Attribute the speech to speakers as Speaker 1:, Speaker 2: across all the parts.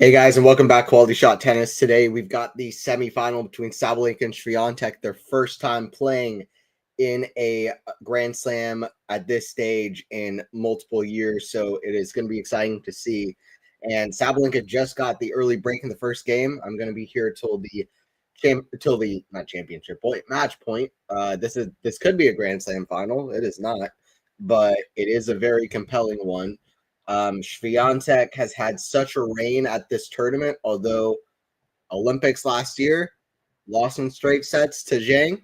Speaker 1: Hey guys, and welcome back, Quality Shot Tennis. Today we've got the semifinal between Sabalenka and Swiatek, their first time playing in a Grand Slam at this stage in multiple years. So it is going to be exciting to see. And Sabalenka just got the early break in the first game. I'm going to be here till the not championship point, match point. This could be a Grand Slam final. It is not, but it is a very compelling one. Swiatek has had such a reign at this tournament, although Olympics last year lost in straight sets to Zhang,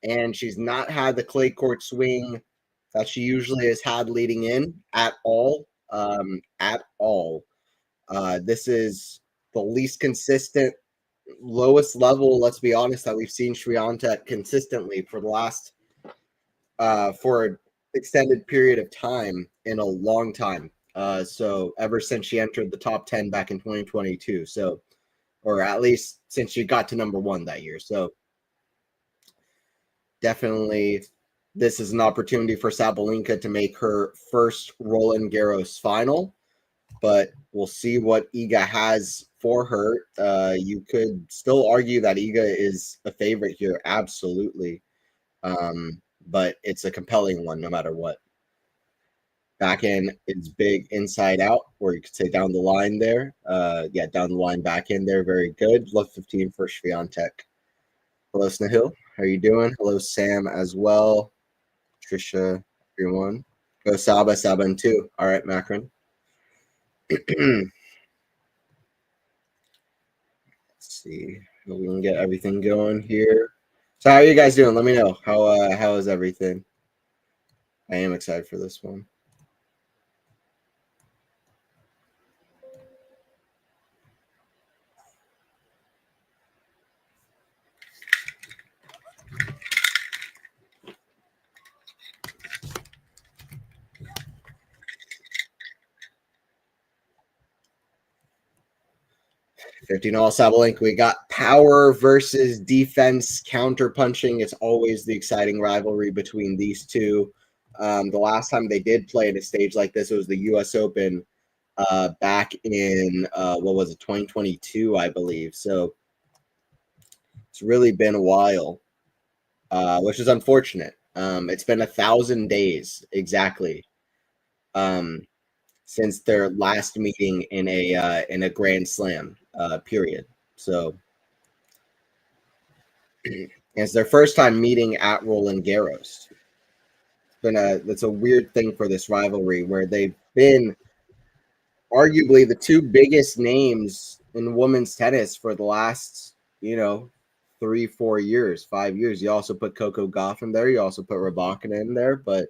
Speaker 1: and she's not had the clay court swing that she usually has had leading in at all. This is the least consistent, lowest level, let's be honest, that we've seen Swiatek consistently for the last for an extended period of time in a long time. So ever since she entered the top 10 back in 2022. So, or at least since she got to number one that year. So definitely this is an opportunity for Sabalenka to make her first Roland Garros final, but we'll see what Iga has for her. You could still argue that Iga is a favorite here. Absolutely. But it's a compelling one no matter what. Backhand is big inside out, or you could say down the line there. Down the line backhand there, very good. Left 15 for Swiatek. Hello, Snahil. How are you doing? Hello, Sam as well. Trisha, everyone. Go Saba, Saba and 2. All right, Macron. Let's see. We can get everything going here. So how are you guys doing? Let me know. How is everything? I am excited for this one. $15 Sabalenka. We got power versus defense, counter punching. It's always the exciting rivalry between these two. The last time they did play at a stage like this, it was the U.S. Open back in, 2022, I believe. So it's really been a while, which is unfortunate. It's been 1,000 days exactly since their last meeting in a Grand Slam period. So it's their first time meeting at Roland Garros. That's a weird thing for this rivalry where they've been arguably the two biggest names in women's tennis for the last, 3-4 years, 5 years. You also put Coco Gauff in there. You also put Rybakina in there, but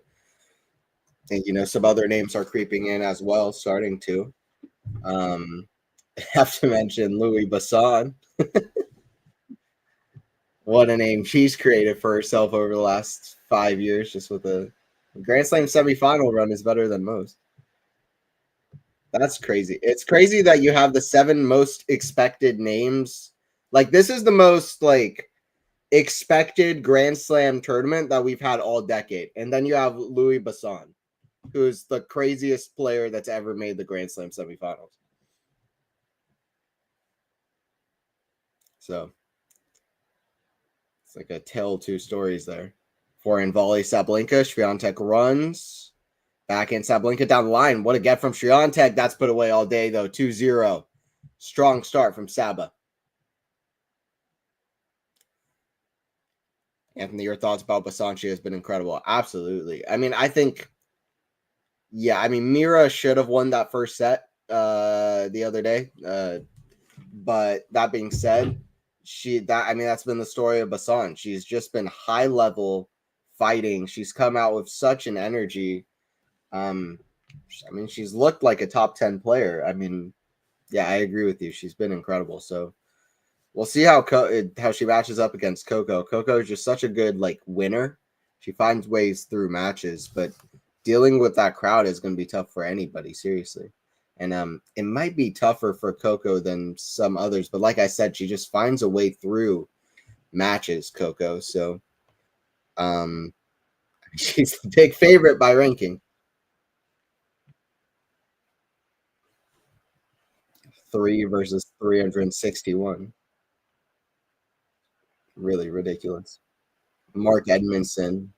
Speaker 1: and some other names are creeping in as well, starting to. Have to mention Louis Basson. What a name she's created for herself over the last 5 years, just with a Grand Slam semifinal run is better than most. That's crazy. It's crazy that you have the 7 most expected names. Like, this is the most, expected Grand Slam tournament that we've had all decade. And then you have Louis Basson, who's the craziest player that's ever made the Grand Slam semifinals. So it's like a tale of two stories there. Forehand volley, Sabalenka. Swiatek runs. Backhand Sabalenka down the line. What a get from Swiatek. That's put away all day, though. 2-0. Strong start from Saba. Anthony, your thoughts about Basson? She has been incredible. Absolutely. I mean, I think, Mira should have won that first set the other day. But that being said, that's been the story of Basson. She's just been high level fighting. She's come out with such an energy. She's looked like a top 10 player. I agree with you. She's been incredible. So we'll see how she matches up against Coco. Coco is just such a good winner. She finds ways through matches, but dealing with that crowd is going to be tough for anybody, seriously. And it might be tougher for Coco than some others, but like I said, she just finds a way through matches, Coco. So she's the big favorite by ranking. 3 versus 361. Really ridiculous. Mark Edmondson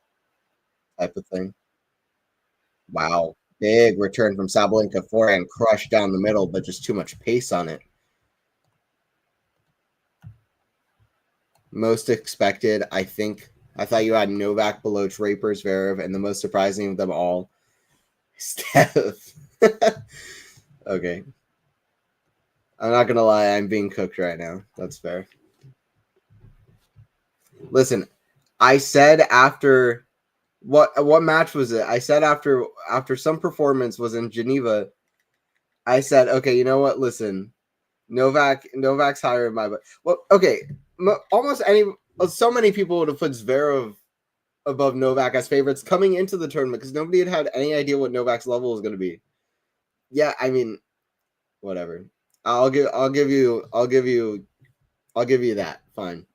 Speaker 1: type of thing. Wow. Big return from Sabalenka, forehand crushed down the middle, but just too much pace on it. Most expected, I think. I thought you had Novak below Draper Zverev, and the most surprising of them all, Steph. Okay. I'm not going to lie. I'm being cooked right now. That's fair. Listen, I said after what match was it? I said after some performance was in Geneva. I said, okay, you know what? Listen, Novak's higher in my book. Well, okay, almost so many people would have put Zverev above Novak as favorites coming into the tournament because nobody had any idea what Novak's level was going to be. Yeah, I mean, whatever. I'll give you that. Fine.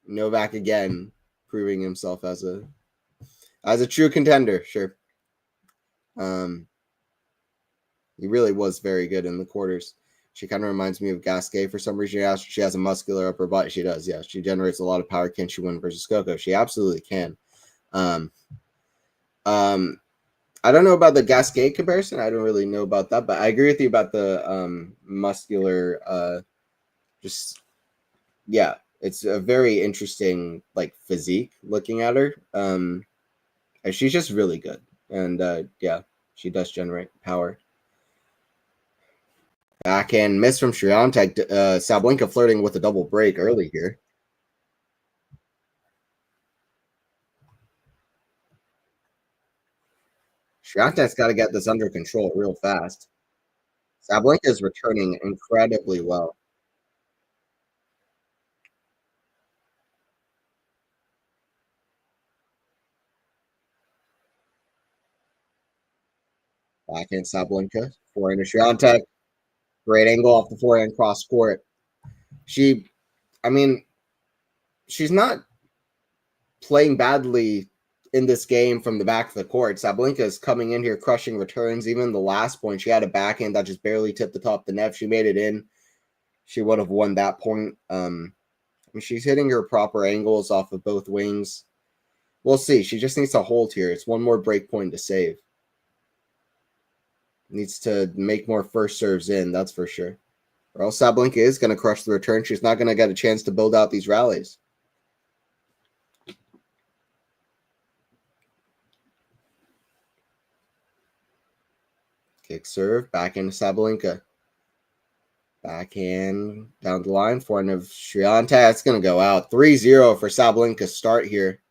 Speaker 1: Novak again proving himself as a true contender. Sure. He really was very good in the quarters. She kind of reminds me of Gasquet for some reason. She has a muscular upper body. She does, yeah. She generates a lot of power. Can she win versus Coco? She absolutely can. Um, I don't know about the Gasquet comparison. I don't really know about that, but I agree with you about the muscular. Yeah, it's a very interesting like physique looking at her. And she's just really good, and yeah, she does generate power. Backhand miss from Swiatek. Sabalenka flirting with a double break early here. Swiatek's got to get this under control real fast. Sabalenka is returning incredibly well. Backhand Sabalenka. Forehand to Swiatek. Great angle off the forehand cross court. I mean, she's not playing badly in this game from the back of the court. Sabalenka is coming in here crushing returns. Even the last point, she had a backhand that just barely tipped the top of the net. She made it in. She would have won that point. I mean, she's hitting her proper angles off of both wings. We'll see. She just needs to hold here. It's one more break point to save. Needs to make more first serves in, that's for sure. Or else Sabalenka is going to crush the return. She's not going to get a chance to build out these rallies. Kick serve, back into Sabalenka. Backhand down the line, forehand of Swiatek. It's going to go out. 3-0 for Sabalenka start here.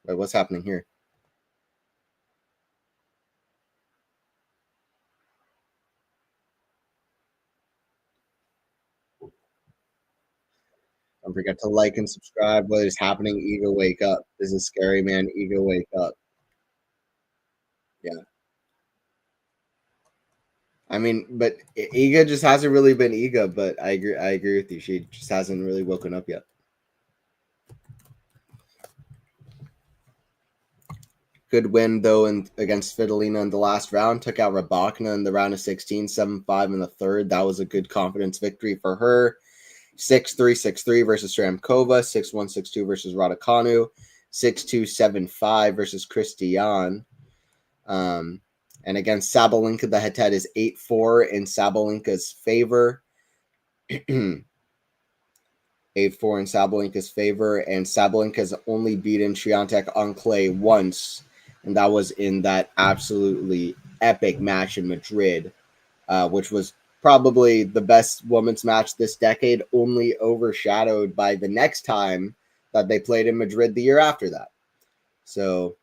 Speaker 1: Wait, what's happening here? Don't forget to like and subscribe. What is happening? Ego, wake up. This is scary, man. Ego, wake up. Yeah. I mean, but Iga just hasn't really been Iga, but I agree with you. She just hasn't really woken up yet. Good win, though, against Svitolina in the last round. Took out Rybakina in the round of 16, 7-5 in the third. That was a good confidence victory for her. 6-3, 6-3 versus Shramkova. 6-1, 6-2 versus Raducanu. 6-2, 7-5 versus Christian. And against Sabalenka, the head-to-head is 8-4 in Sabalenka's favor. 8-4 in Sabalenka's favor. And Sabalenka's only beaten Swiatek on clay once, and that was in that absolutely epic match in Madrid, which was probably the best women's match this decade, only overshadowed by the next time that they played in Madrid the year after that. So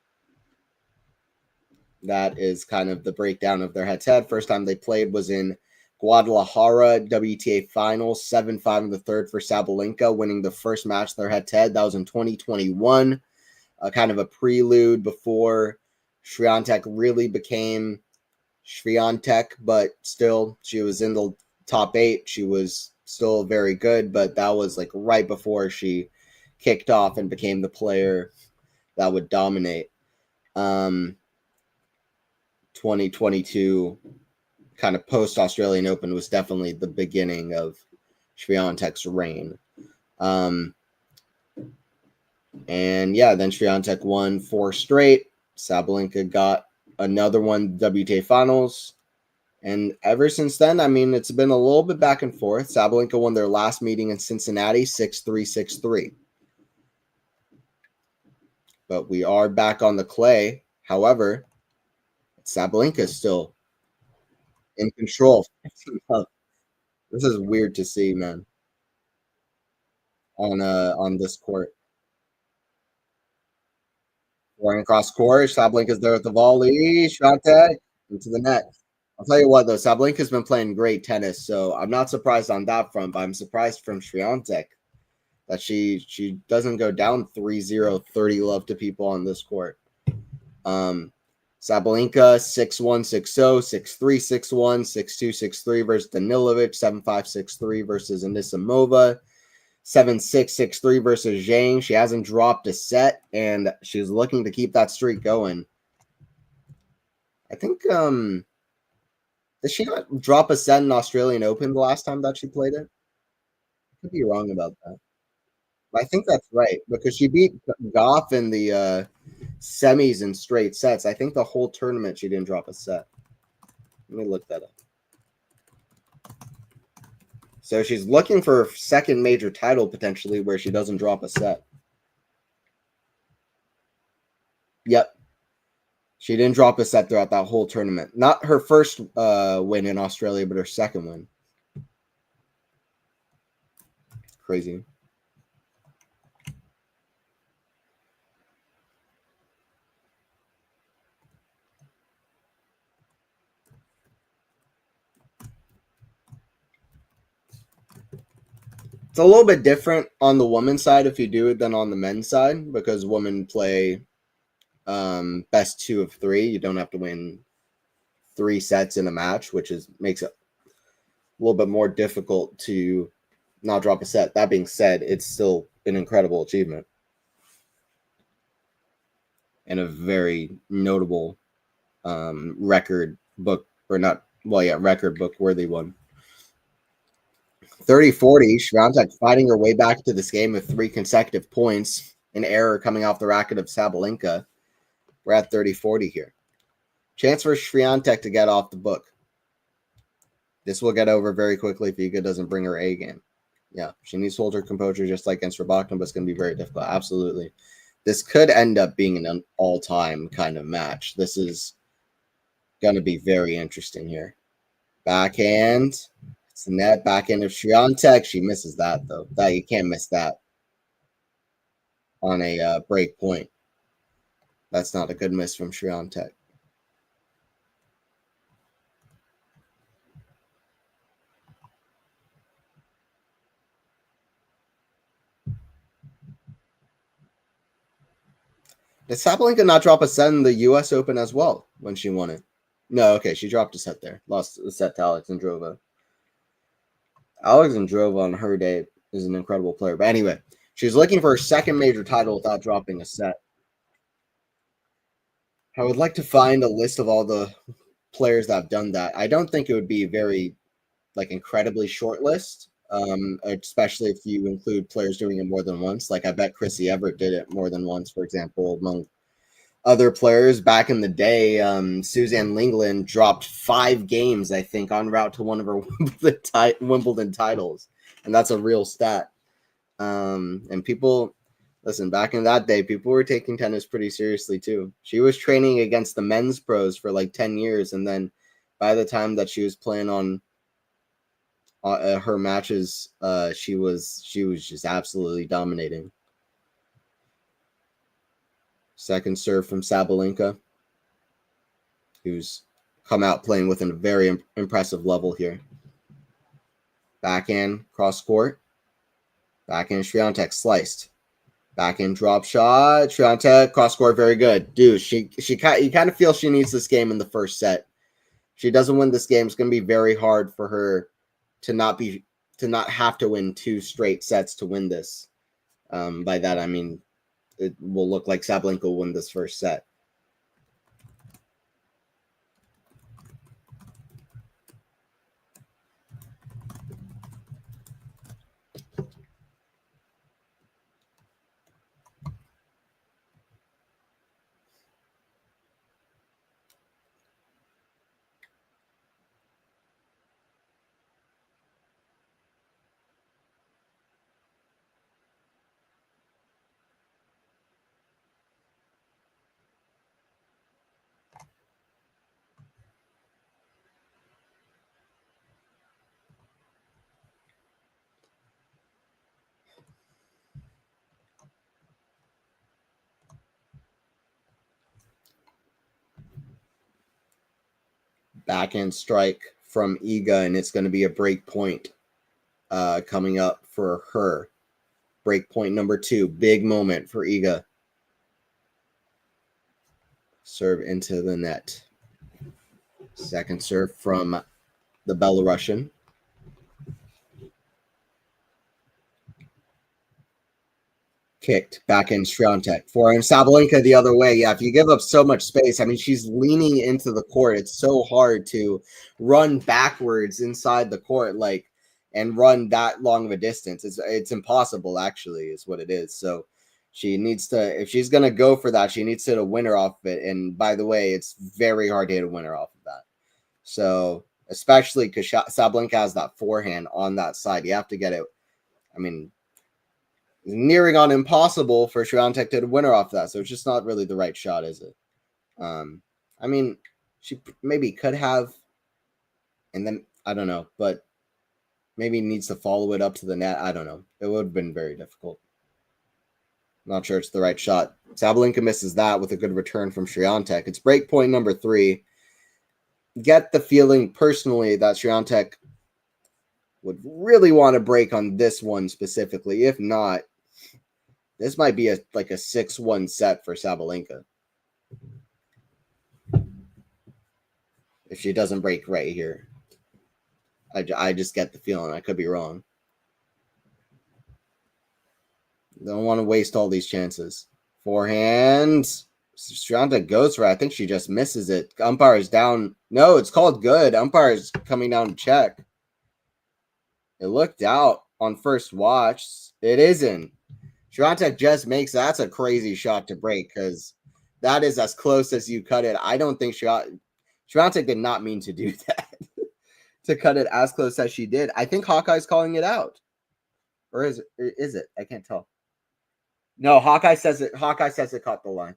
Speaker 1: that is kind of the breakdown of their head-to-head. First time they played was in Guadalajara WTA Finals, 7-5 in the third for Sabalenka, winning the first match their head-to-head. That was in 2021, kind of a prelude before Swiatek really became Swiatek, but still, she was in the top 8. She was still very good, but that was like right before she kicked off and became the player that would dominate. 2022 kind of post-Australian Open was definitely the beginning of Swiatek's reign. And yeah, then Swiatek won 4 straight. Sabalenka got another one, WTA Finals. And ever since then, I mean, it's been a little bit back and forth. Sabalenka won their last meeting in Cincinnati 6-3, 6-3. But we are back on the clay. However, Sabalenka is still in control. This is weird to see, man, on this court. Going across court, Sabalenka's there with the volley. Swiatek into the net. I'll tell you what, though, Sabalenka's been playing great tennis, so I'm not surprised on that front, but I'm surprised from Swiatek that she doesn't go down 3-0, 30 love to people on this court. Sabalenka 6-1, 6-0, 6-3, 6-1, 6-2, 6-3 versus Danilovic, 7-5, 6-3 versus Anisimova, 7-6, 6-3 versus Zhang. She hasn't dropped a set, and she's looking to keep that streak going. I think did she not drop a set in Australian Open the last time that she played it? I could be wrong about that. But I think that's right because she beat Goff in the semis in straight sets. I think the whole tournament she didn't drop a set. Let me look that up. So she's looking for a second major title potentially where she doesn't drop a set. Yep. She didn't drop a set throughout that whole tournament. Not her first win in Australia, but her second win. Crazy. It's a little bit different on the women's side if you do it than on the men's side because women play best 2 of 3. You don't have to win 3 sets in a match, which makes it a little bit more difficult to not drop a set. That being said, it's still an incredible achievement and a very notable record book worthy one. 30-40, Swiatek fighting her way back to this game with 3 consecutive points. An error coming off the racket of Sabalenka. We're at 30-40 here. Chance for Swiatek to get off the book. This will get over very quickly if Vika doesn't bring her A game. Yeah, she needs to hold her composure just like against Rybakina, but it's going to be very difficult. Absolutely. This could end up being an all-time kind of match. This is going to be very interesting here. Backhand. It's the net. Backhand of Swiatek. She misses that, though. That you can't miss that on a break point. That's not a good miss from Swiatek. Did Sabalenka not drop a set in the U.S. Open as well when she won it? No, okay, she dropped a set there. Lost a set to Alexandrova. Alexandrova on her day is an incredible player. But anyway, she's looking for her second major title without dropping a set. I would like to find a list of all the players that have done that. I don't think it would be a very incredibly short list, especially if you include players doing it more than once. Like I bet Chrissy Everett did it more than once, for example, among other players back in the day. Suzanne Lenglen dropped 5 games, I think, en route to one of her Wimbledon titles, and that's a real stat. And people, listen, back in that day, people were taking tennis pretty seriously too. She was training against the men's pros for 10 years, and then by the time that she was playing on her matches, she was just absolutely dominating. Second serve from Sabalenka, who's come out playing with a very impressive level here. Backhand cross court. Backhand Swiatek sliced. Backhand drop shot. Swiatek cross court, very good. Dude, you kind of feel she needs this game in the first set. If she doesn't win this game, it's going to be very hard for her to not have to win 2 straight sets to win this. By that I mean it will look like Sabalenka will win this first set. Backhand strike from Iga, and it's going to be a break point coming up for her. Break point number 2. Big moment for Iga. Serve into the net. Second serve from the Belarusian. Kicked back in Swiatek. Forehand Sabalenka the other way. Yeah, if you give up so much space, I mean, she's leaning into the court. It's so hard to run backwards inside the court, like, and run that long of a distance. It's impossible, actually, is what it is. So she needs to, if she's gonna go for that, she needs to hit a winner off of it. And by the way, it's very hard to hit a winner off of that. So especially because Sabalenka has that forehand on that side, you have to get it. I mean, nearing on impossible for Swiatek to hit a winner off that. So it's just not really the right shot, is it? I mean, she maybe could have, and then I don't know, but maybe needs to follow it up to the net. I don't know. It would have been very difficult. Not sure it's the right shot. Sabalenka misses that with a good return from Swiatek. It's break point number 3. Get the feeling personally that Swiatek would really want to break on this one specifically. If not, this might be like a 6-1 set for Sabalenka. If she doesn't break right here. I just get the feeling. I could be wrong. Don't want to waste all these chances. Forehand. Swiatek goes for it. I think she just misses it. Umpire is down. No, it's called good. Umpire is coming down to check. It looked out on first watch. It isn't. Swiatek just makes that's a crazy shot to break because that is as close as you cut it. I don't think Swiatek did not mean to do that to cut it as close as she did. I think Hawkeye's calling it out, or is it? I can't tell. No, Hawkeye says it. Hawkeye says it caught the line,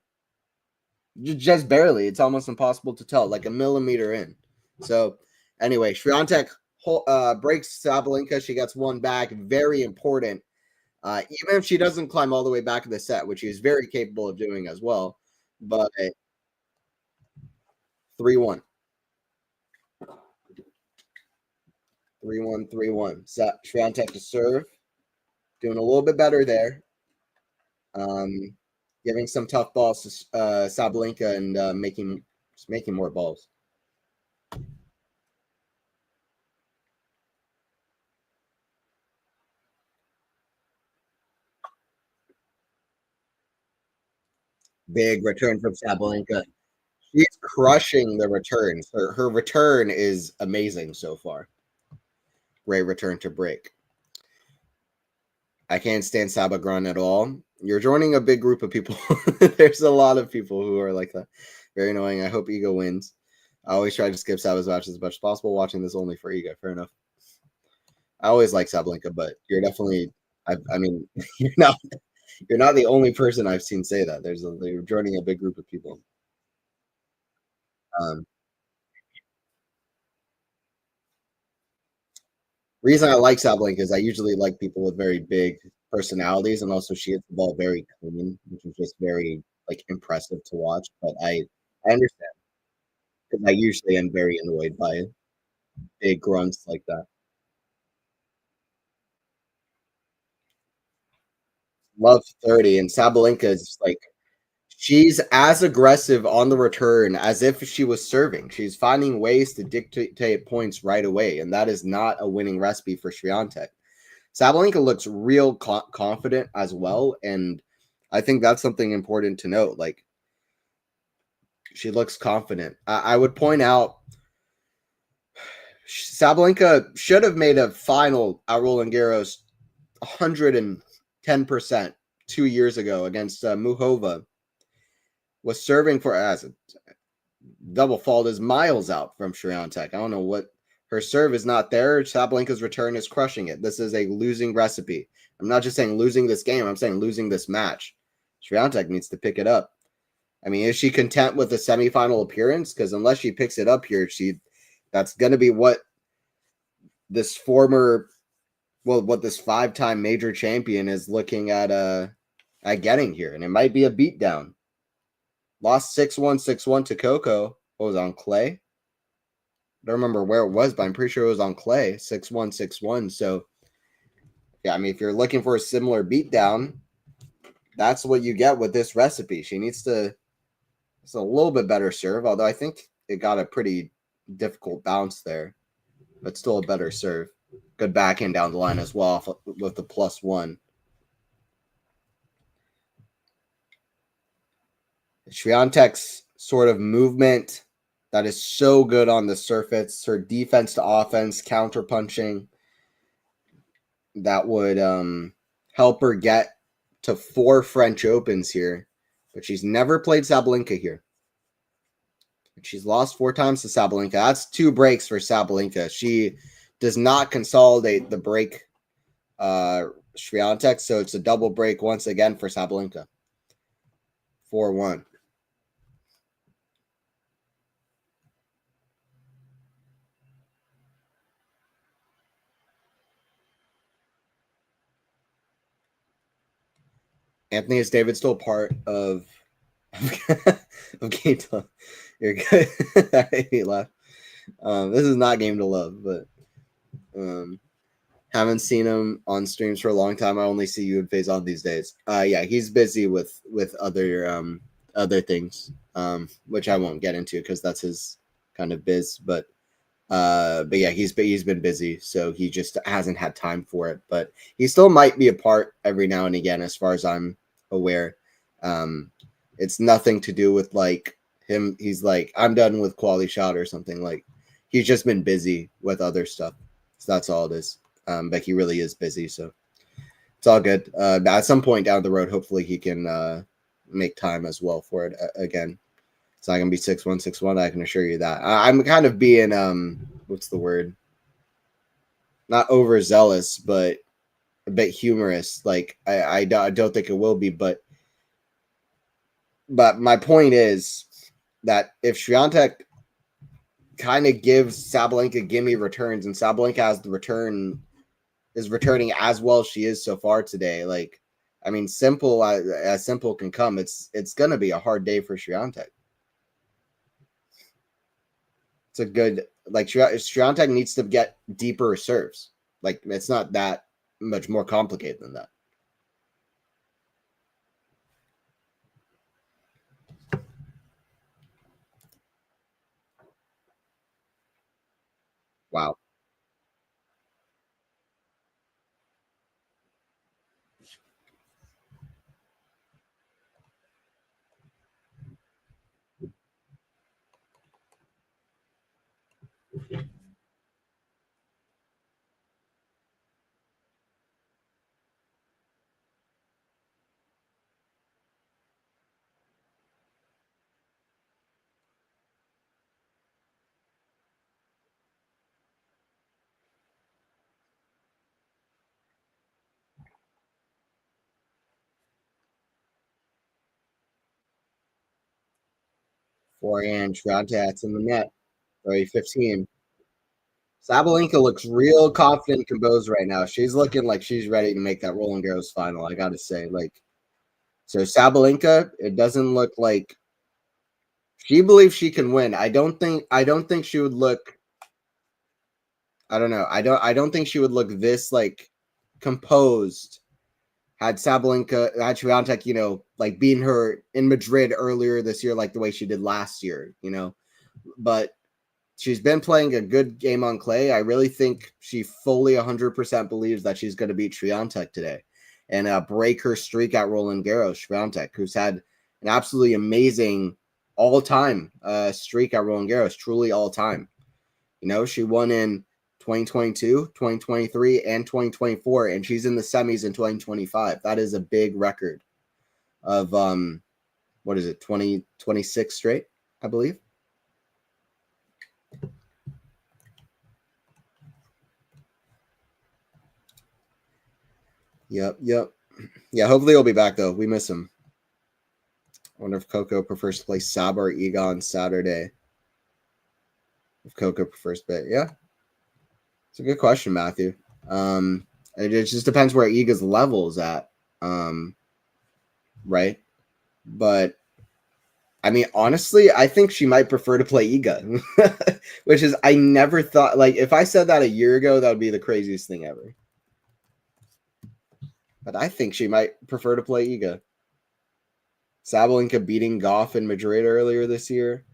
Speaker 1: just barely. It's almost impossible to tell, like a millimeter in. So anyway, Swiatek breaks Sabalenka. She gets one back. Very important. Even if she doesn't climb all the way back in the set, which she's very capable of doing as well. But 3-1. 3-1, 3-1. Swiatek to serve. Doing a little bit better there. Giving some tough balls to Sabalenka and making more balls. Big return from Sabalenka. She's crushing the returns. Her return is amazing so far. Great return to break. I can't stand Sabagran at all. You're joining a big group of people. There's a lot of people who are like that. Very annoying. I hope Ego wins. I always try to skip Saba's matches as much as possible. Watching this only for Ego. Fair enough. I always like Sabalenka, but you're definitely. I mean, you're not the only person I've seen say that. You're joining a big group of people. Reason I like Sabalenka is I usually like people with very big personalities, and also she hits the ball very clean, which is just very like impressive to watch. But I understand because I usually am very annoyed by big grunts like that. Love 30, and Sabalenka is like she's as aggressive on the return as if she was serving. She's finding ways to dictate points right away, and that is not a winning recipe for Swiatek. Sabalenka looks real confident as well, and I think that's something important to note. Like, she looks confident. I would point out Sabalenka should have made a final at Roland Garros 110% 2 years ago against Muhova. Was serving for as a double fault is miles out from Swiatek. I don't know what her serve is not there. Sabalenka's return is crushing it. This is a losing recipe. I'm not just saying losing this game. I'm saying losing this match. Swiatek needs to pick it up. I mean, is she content with the semifinal appearance? Because unless she picks it up here, that's going to be what this what this 5-time major champion is looking at getting here, and it might be a beatdown. Lost 6-1, 6-1 to Coco. What was it, on clay? don't remember where it was, but I'm pretty sure it was on clay, 6-1, 6-1. So, yeah, I mean, if you're looking for a similar beatdown, that's what you get with this recipe. She needs to, it's a little bit better serve, although I think it got a pretty difficult bounce there, but still a better serve. Good backhand down the line as well with the +1. Swiatek's sort of movement that is so good on the surface, her defense to offense, counter punching, that would help her get to 4 French Opens here. But she's never played Sabalenka here. She's lost 4 times to Sabalenka. That's 2 breaks for Sabalenka. She does not consolidate the break Swiatek, so it's a double break once again for Sabalenka. 4-1. Anthony, is David still part of Game to Love? You're good. I made me laugh. This is not Game to Love, but haven't seen him on streams for a long time. I only see you and FaZe on these days. Yeah, he's busy with other things, which I won't get into because that's his kind of biz. But yeah, he's been busy, so he just hasn't had time for it. But he still might be a part every now and again, as far as I'm aware. It's nothing to do with like him. He's like, I'm done with quality shot or something. Like he's just been busy with other stuff. So that's all it is. But he really is busy, so it's all good. At some point down the road, hopefully he can make time as well for it again. It's not gonna be 6-1, 6-1. I can assure you that. I'm kind of being what's the word? Not overzealous, but a bit humorous. Like I don't think it will be, but my point is that if Swiatek kind of gives Sabalenka gimme returns, and Sabalenka has the is returning as well as she is so far today, like I mean, simple as simple can come. It's gonna be a hard day for Swiatek. It's a good like Swiatek needs to get deeper serves. Like it's not that much more complicated than that. Wow. Forehand, Swiatek's in the net. 15. Sabalenka looks real confident and composed right now. She's looking like she's ready to make that Roland Garros final. I gotta say, like, so Sabalenka, it doesn't look like she believes she can win. I don't think she would look. I don't know. I don't think she would look this like composed had Sabalenka, had Swiatek, like beating her in Madrid earlier this year, like the way she did last year, But she's been playing a good game on clay. I really think she fully 100% believes that she's going to beat Swiatek today and break her streak at Roland Garros. Swiatek, who's had an absolutely amazing all-time streak at Roland Garros, truly all-time. She won in 2022, 2023, and 2024, and she's in the semis in 2025. That is a big record of what is it, 26 straight, I believe. Yep. Yeah, hopefully he'll be back though. We miss him. I wonder if Coco prefers to play Saba or Egon Saturday. If Coco prefers to, yeah. It's a good question, Matthew. It just depends where Iga's level is at. Right? But I mean, honestly, I think she might prefer to play Iga, which is I never thought like if I said that a year ago, that would be the craziest thing ever. But I think she might prefer to play Iga. Sabalenka beating Goff in Madrid earlier this year.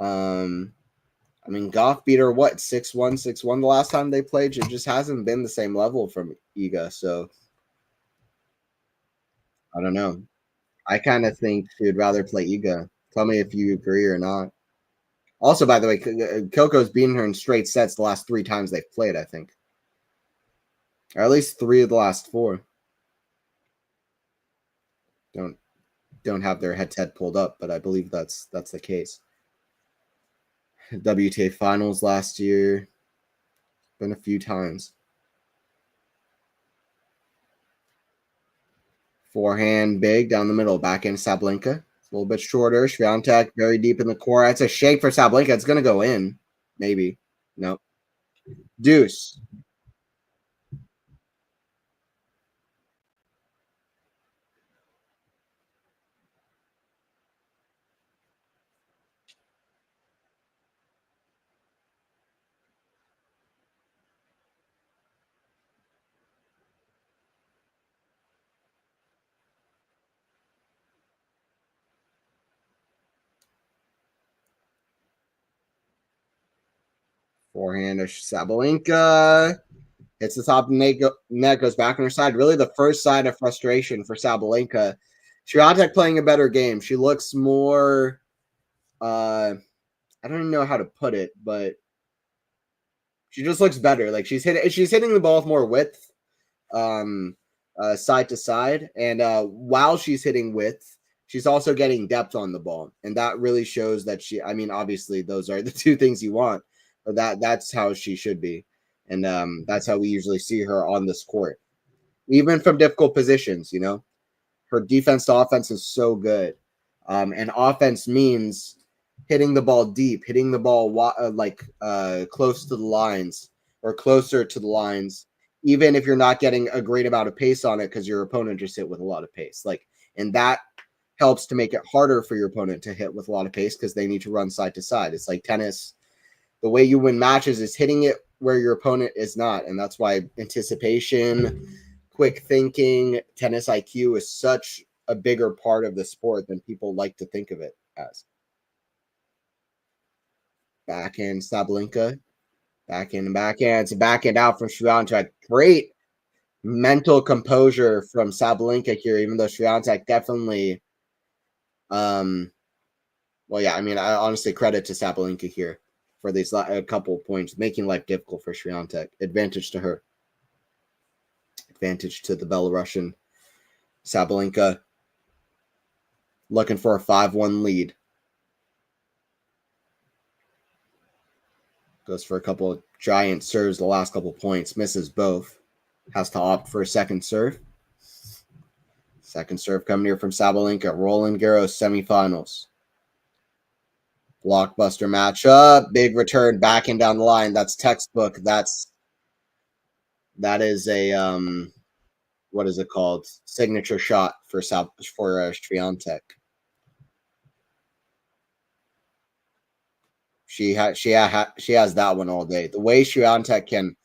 Speaker 1: Um, I mean, Goff beat her what 6-1, 6-1 the last time they played. It just hasn't been the same level from Iga, so I don't know. I kind of think she would rather play Iga. Tell me if you agree or not. Also, by the way, Coco's beaten her in straight sets the last 3 times they've played, I think. Or at least 3 of the last 4. Don't don't have their head-to-head pulled up, but I believe that's the case. WTA finals last year. Been a few times. Forehand big down the middle, backhand Sabalenka. A little bit shorter. Swiatek very deep in the core. That's a shake for Sabalenka. It's gonna go in. Maybe. No. Deuce. Forehand of Sabalenka. Hits the top of the net, goes back on her side. Really the first sign of frustration for Sabalenka. Swiatek playing a better game. She looks more I don't even know how to put it, but she just looks better. Like she's hitting the ball with more width, um, side to side, and while she's hitting width, she's also getting depth on the ball, and that really shows that she. I mean, obviously, those are the two things you want, but that's how she should be, and that's how we usually see her on this court, even from difficult positions. You know, her defense to offense is so good, and offense means hitting the ball deep, hitting the ball close to the lines or closer to the lines, even if you're not getting a great amount of pace on it because your opponent just hit with a lot of pace. And that helps to make it harder for your opponent to hit with a lot of pace because they need to run side to side. It's like tennis. The way you win matches is hitting it where your opponent is not, and that's why anticipation, quick thinking, tennis IQ is such a bigger part of the sport than people like to think of it as. Backhand Sabalenka. Backhand and backhand. It's a backhand out from Swiatek. Great mental composure from Sabalenka here, even though Swiatek definitely well, yeah, I mean, I honestly credit to Sabalenka here for these a couple of points, making life difficult for Swiatek. Advantage to her. Advantage to the Belarusian. Sabalenka looking for a 5-1 lead. Goes for a couple of giant serves the last couple of points. Misses both. Has to opt for a second serve. Second serve coming here from Sabalenka. Roland Garros semifinals. Blockbuster matchup. Big return back and down the line. That's textbook. That is a what is it called? Signature shot for Swiatek. She has that one all day. The way Swiatek can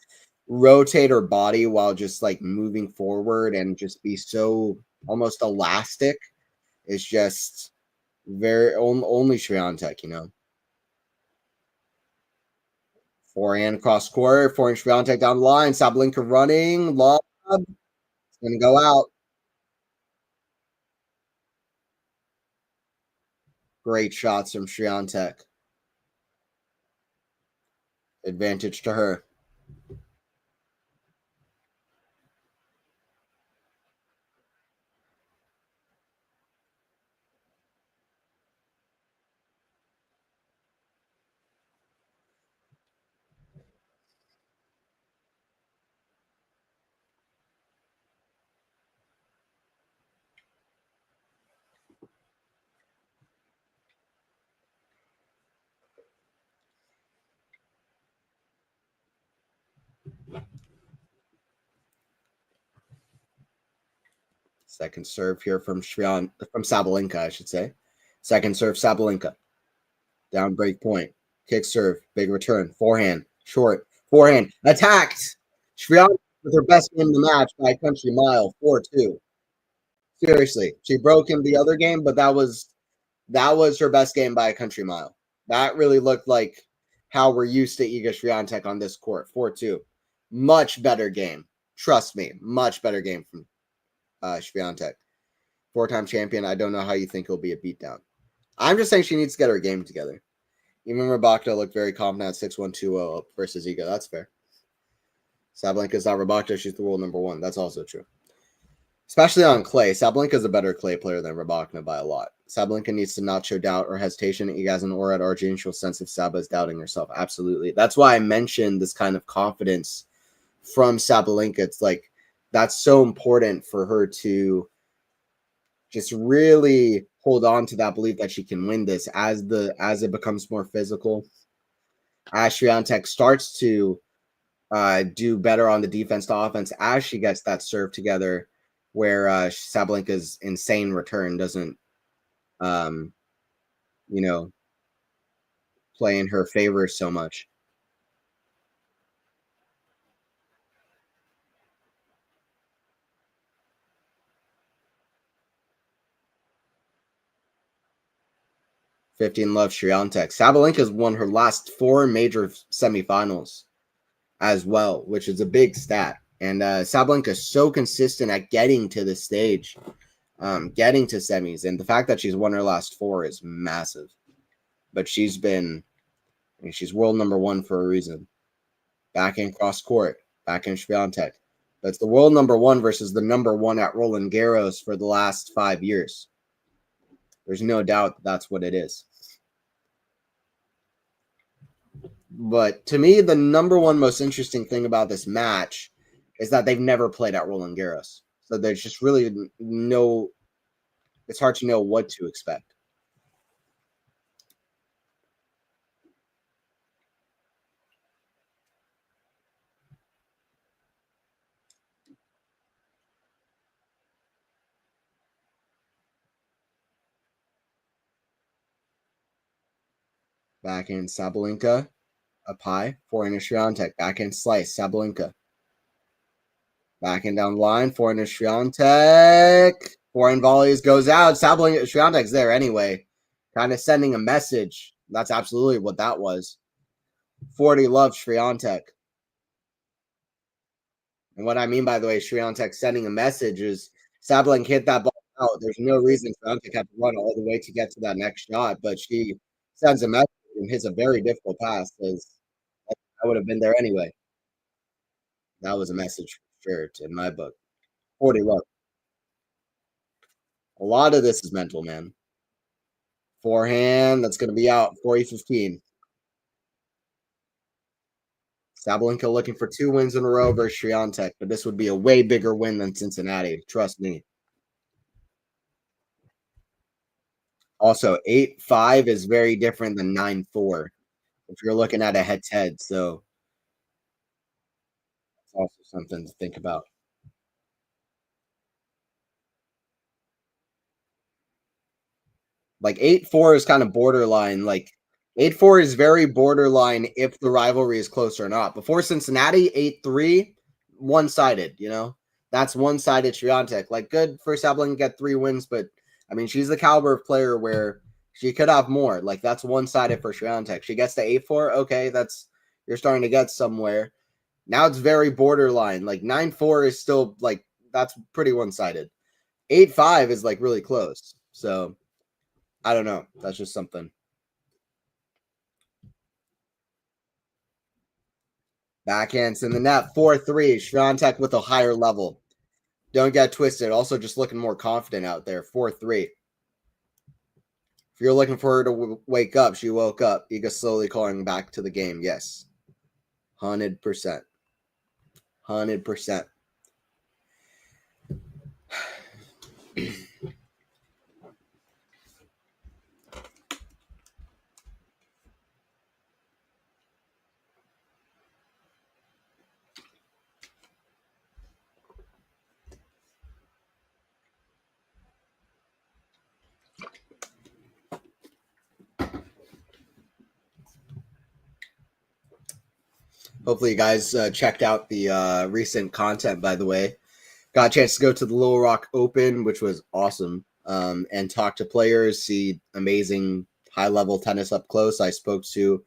Speaker 1: rotate her body while just like moving forward and just be so almost elastic is just very only Swiatek, you know. Forehand cross court, forehand Swiatek down the line. Sabalenka running, lob, it's gonna go out. Great shots from Swiatek. Advantage to her. Second serve here from Sabalenka, I should say. Second serve, Sabalenka. Down break point. Kick serve. Big return. Forehand. Short. Forehand. Attacked. Swiatek with her best game of the match by a country mile. 4-2. Seriously. She broke in the other game, but that was her best game by a country mile. That really looked like how we're used to Iga Swiatek on this court. 4-2. Much better game. Trust me. Much better game from Swiatek. Four-time champion. I don't know how you think he'll be a beatdown. I'm just saying she needs to get her game together. Even Rabakta looked very confident at 6-1, 2-0 up versus Iga. That's fair. Sabalenka's not Rabakta. She's the world number one. That's also true. Especially on clay. Sabalenka's a better clay player than Rabakna by a lot. Sabalenka needs to not show doubt or hesitation. Iga has an aura at Arjun. She'll sense if Saba is doubting herself. Absolutely. That's why I mentioned this kind of confidence from Sabalenka. It's like that's so important for her to just really hold on to that belief that she can win this as it becomes more physical. As Swiatek starts to do better on the defense to offense, as she gets that serve together, where Sabalenka's insane return doesn't, um, you know, play in her favor so much. Fifteen love Swiatek. Sabalenka's won her last 4 major semifinals as well, which is a big stat. And Sabalenka is so consistent at getting to the stage, getting to semis. And the fact that she's won her last 4 is massive. But she's world number one for a reason. Backhand cross court, backhand Swiatek. That's the world number one versus the number one at Roland Garros for the last 5 years. There's no doubt that's what it is. But to me, the number one most interesting thing about this match is that they've never played at Roland Garros. So there's just really it's hard to know what to expect. Backhand Sabalenka, up high, forehand Swiatek, backhand slice, Sabalenka. Backhand down the line, forehand Swiatek. Forehand volleys goes out. Sabalenka, Swiatek's there anyway. Kind of sending a message. That's absolutely what that was. 40 love Swiatek. And what I mean by the way, Swiatek sending a message is Sabalenka hit that ball out. There's no reason Swiatek had to run all the way to get to that next shot, but she sends a message and hits a very difficult pass because I would have been there anyway. That was a message for sure in my book. 40 love. A lot of this is mental, man. Forehand, that's going to be out. 40-15. Sabalenka looking for 2 wins in a row versus Swiatek, but this would be a way bigger win than Cincinnati. Trust me. Also, 8-5 is very different than 9-4 if you're looking at a head-to-head. So it's also something to think about. Like 8-4 is kind of borderline. Like 8-4 is very borderline if the rivalry is close or not. Before Cincinnati, 8-3, one-sided, That's one-sided Swiatek. Like good for Sabalenka to get 3 wins, but I mean she's the caliber of player where she could have more. Like that's one-sided for Swiatek. She gets to 8-4, okay, that's you're starting to get somewhere. Now it's very borderline. Like 9-4 is still like that's pretty one-sided. 8-5 is like really close. So I don't know. That's just something. Backhands in the net. 4-3. Swiatek with a higher level. Don't get twisted. Also, just looking more confident out there. 4-3. If you're looking for her to wake up, she woke up. Iga slowly calling back to the game. Yes. 100%. 100%. Hopefully, you guys checked out the recent content. By the way, got a chance to go to the Little Rock Open, which was awesome, and talk to players, see amazing high level tennis up close. I spoke to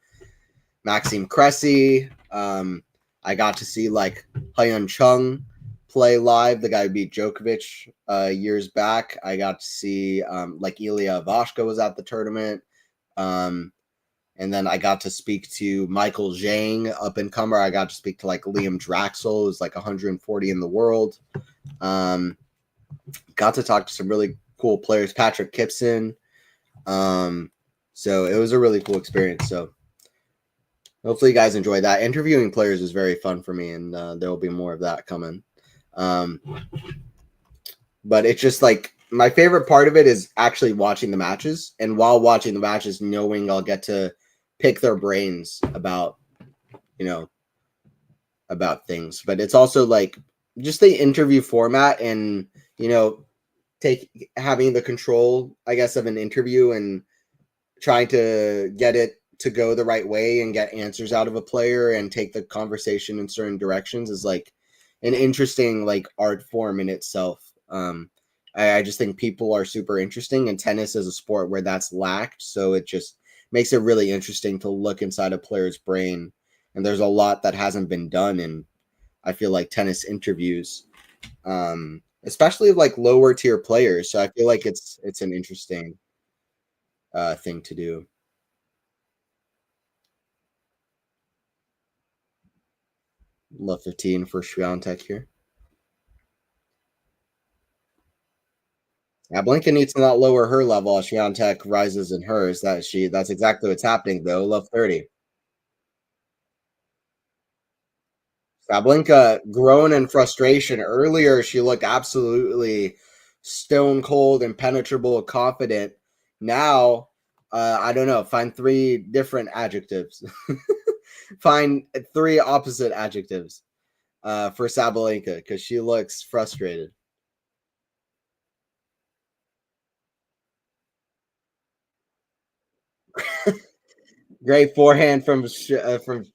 Speaker 1: Maxime Cressy. I got to see like Hyun Chung play live, the guy who beat Djokovic years back. I got to see like Ilya Ivashka was at the tournament. Um, and then I got to speak to Michael Zhang, up and comer. I got to speak to like Liam Draxel, who's like 140 in the world. Got to talk to some really cool players, Patrick Kipson. So it was a really cool experience. So hopefully you guys enjoy that. Interviewing players is very fun for me, and there will be more of that coming. But it's just like my favorite part of it is actually watching the matches, and while watching the matches, knowing I'll get to pick their brains about, you know, about things. But it's also like just the interview format, and having the control, I guess, of an interview and trying to get it to go the right way and get answers out of a player and take the conversation in certain directions is like an interesting like art form in itself. I just think people are super interesting, and tennis is a sport where that's lacked. So it just makes it really interesting to look inside a player's brain. And there's a lot that hasn't been done in, I feel like, tennis interviews, especially like lower tier players. So I feel like it's an interesting thing to do. Love 15 for Swiatek here. Sabalenka needs to not lower her level as Swiatek rises in hers. That's exactly what's happening though. Love 30. Sabalenka grown in frustration. Earlier, she looked absolutely stone cold, impenetrable, confident. Now, I don't know. Find three different adjectives. Find three opposite adjectives for Sabalenka because she looks frustrated. Great forehand from Sabalenka.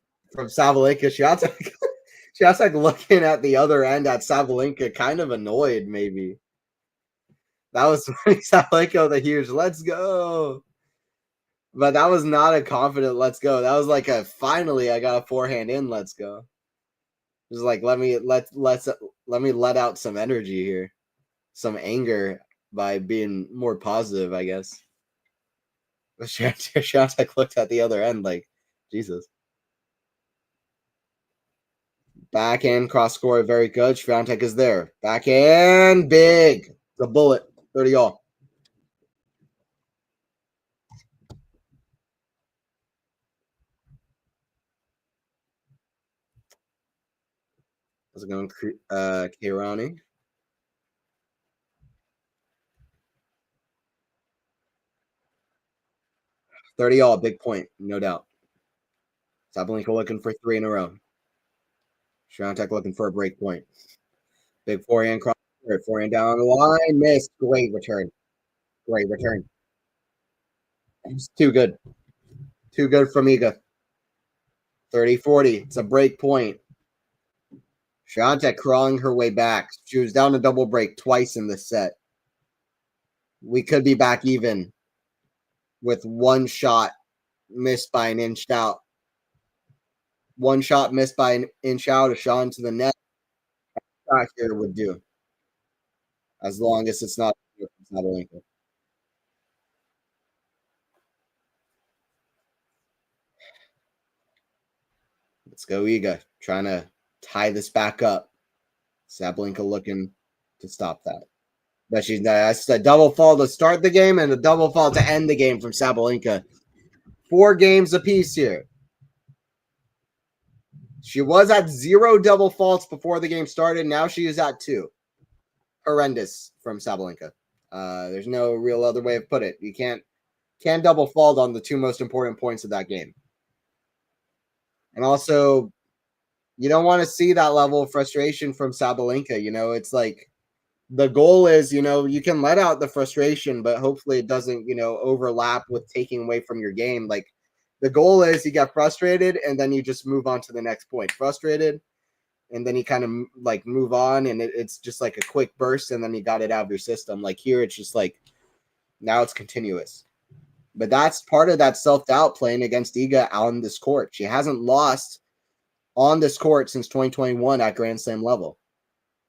Speaker 1: Swiatek looking at the other end at Sabalenka, kind of annoyed. Maybe that was Sabalenka with a huge "Let's go," but that was not a confident "Let's go." That was like a finally I got a forehand in. Let's go. It was like let me let out some energy here, some anger by being more positive, I guess. Swiatek looked at the other end like, Jesus. Backhand cross score, very good. Swiatek is there. Backhand, big. The bullet. 30 all. How's it going, Kirani? 30 all, big point, no doubt. Sabalenka looking for three in a row. Swiatek looking for a break point. Big forehand cross, forehand down the line, missed. Great return. Great return. It's too good. Too good from Iga. 30-40. It's a break point. Swiatek crawling her way back. She was down a double break twice in this set. We could be back even with one shot missed by an inch out. One shot missed by an inch out, a shot into the net. Shot here would do, as long as it's not Sabalenka. Let's go, Iga. Trying to tie this back up. Sabalenka looking to stop that. But that's a double fall to start the game and a double fall to end the game from Sabalenka. 4 games apiece here. She was at 0 double faults before the game started. Now she is at 2. Horrendous from Sabalenka. There's no real other way of put it. You can't double fault on the 2 most important points of that game. And also, you don't want to see that level of frustration from Sabalenka. It's like the goal is, you can let out the frustration, but hopefully it doesn't, overlap with taking away from your game. Like The goal is you get frustrated and then you just move on to the next point. Frustrated, and then you kind of like move on, and it's just like a quick burst, and then you got it out of your system. Like here, it's just like now it's continuous. But that's part of that self-doubt playing against Iga on this court. She hasn't lost on this court since 2021 at Grand Slam level.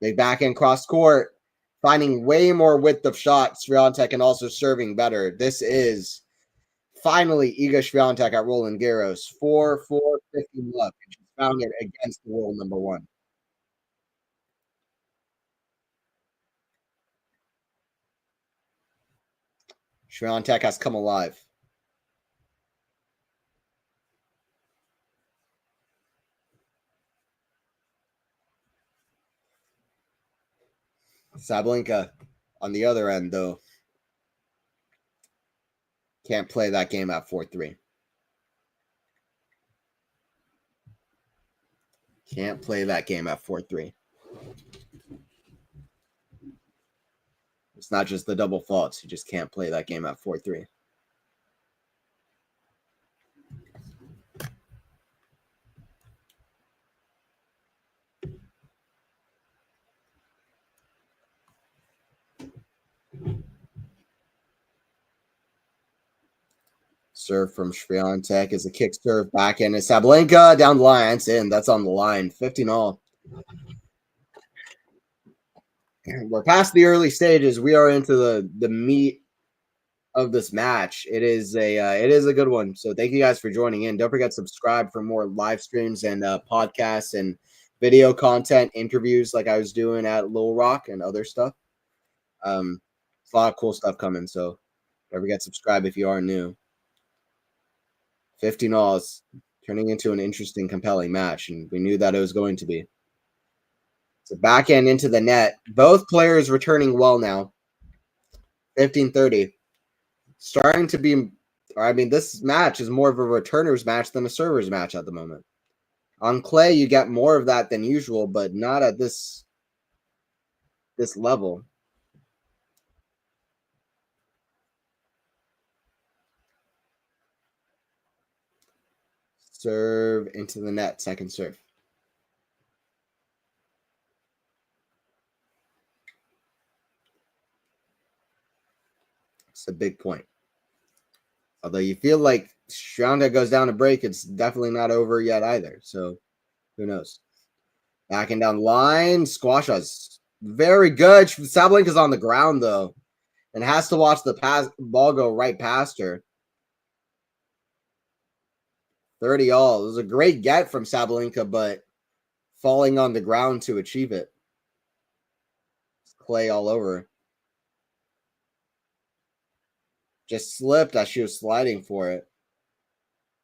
Speaker 1: They back end cross court, finding way more width of shot, Swiatek, and also serving better. This is finally Iga Swiatek at Roland Garros. 4-4, 50 left. And she found it against the world number one. Swiatek has come alive. Sabalenka on the other end, though, can't play that game at 4-3. Can't play that game at 4-3. It's not just the double faults. You just can't play that game at 4-3. Serve from Swiatek is a kick serve back in. Is Sabalenka down the line. It's in. That's on the line. 15-all. We're past the early stages. We are into the meat of this match. It is a good one. So thank you guys for joining in. Don't forget to subscribe for more live streams and podcasts and video content, interviews like I was doing at Little Rock and other stuff. It's a lot of cool stuff coming. So don't forget to subscribe if you are new. 15-all is turning into an interesting, compelling match, and we knew that it was going to be. So back end into the net. Both players returning well now. 15-30. Starting to be, this match is more of a returner's match than a server's match at the moment. On clay, you get more of that than usual, but not at this level. Serve into the net, second serve. It's a big point. Although you feel like Swiatek goes down a break, it's definitely not over yet either. So who knows? Backing down the line, squashes. Very good. Sabalenka's on the ground though, and has to watch the ball go right past her. 30-all. It was a great get from Sabalenka, but falling on the ground to achieve it. Clay all over. Just slipped as she was sliding for it.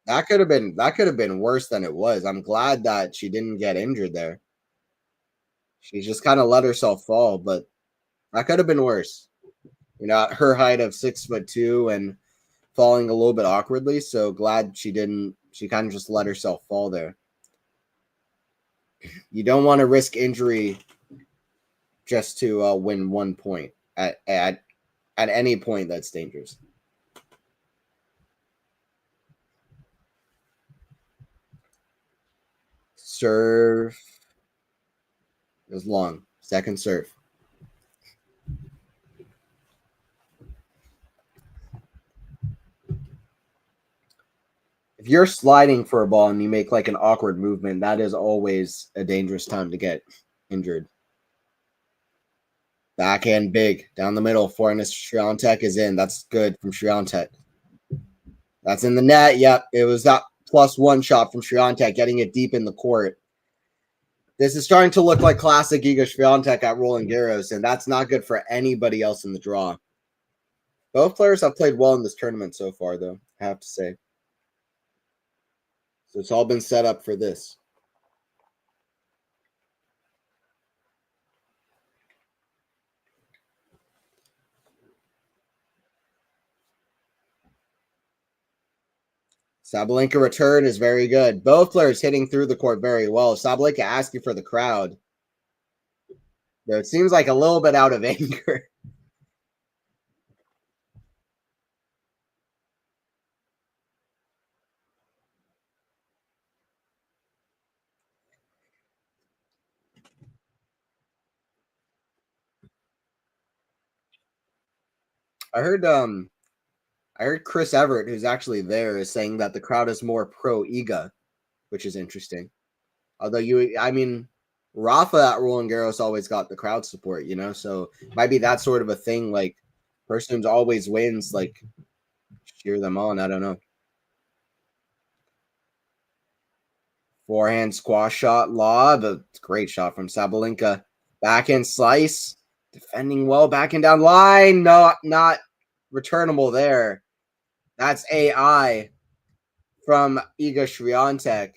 Speaker 1: That could have been worse than it was. I'm glad that she didn't get injured there. She just kind of let herself fall, but that could have been worse. At her height of 6'2" and falling a little bit awkwardly. So glad she didn't. She kind of just let herself fall there. You don't want to risk injury just to win 1 point at any point. That's dangerous. Serve is long. Second serve. If you're sliding for a ball and you make like an awkward movement, that is always a dangerous time to get injured. Backhand big down the middle. Forehand Swiatek is in. That's good from Swiatek. That's in the net. Yep, it was that +1 shot from Swiatek, getting it deep in the court. This is starting to look like classic Iga Swiatek at Roland Garros, and that's not good for anybody else in the draw. Both players have played well in this tournament so far, though, I have to say. So it's all been set up for this. Sabalenka return is very good. Both players hitting through the court very well. Sabalenka asking for the crowd. Though it seems like a little bit out of anger. I heard I heard Chris Everett, who's actually there, is saying that the crowd is more pro Iga, which is interesting. Although I mean, Rafa at Roland Garros always got the crowd support, so might be that sort of a thing. Like, person who always wins, like, cheer them on. I don't know. Forehand squash shot, lob, a great shot from Sabalenka. Backhand slice, defending well, backhand down line, no, not returnable there. That's AI from Iga Swiatek.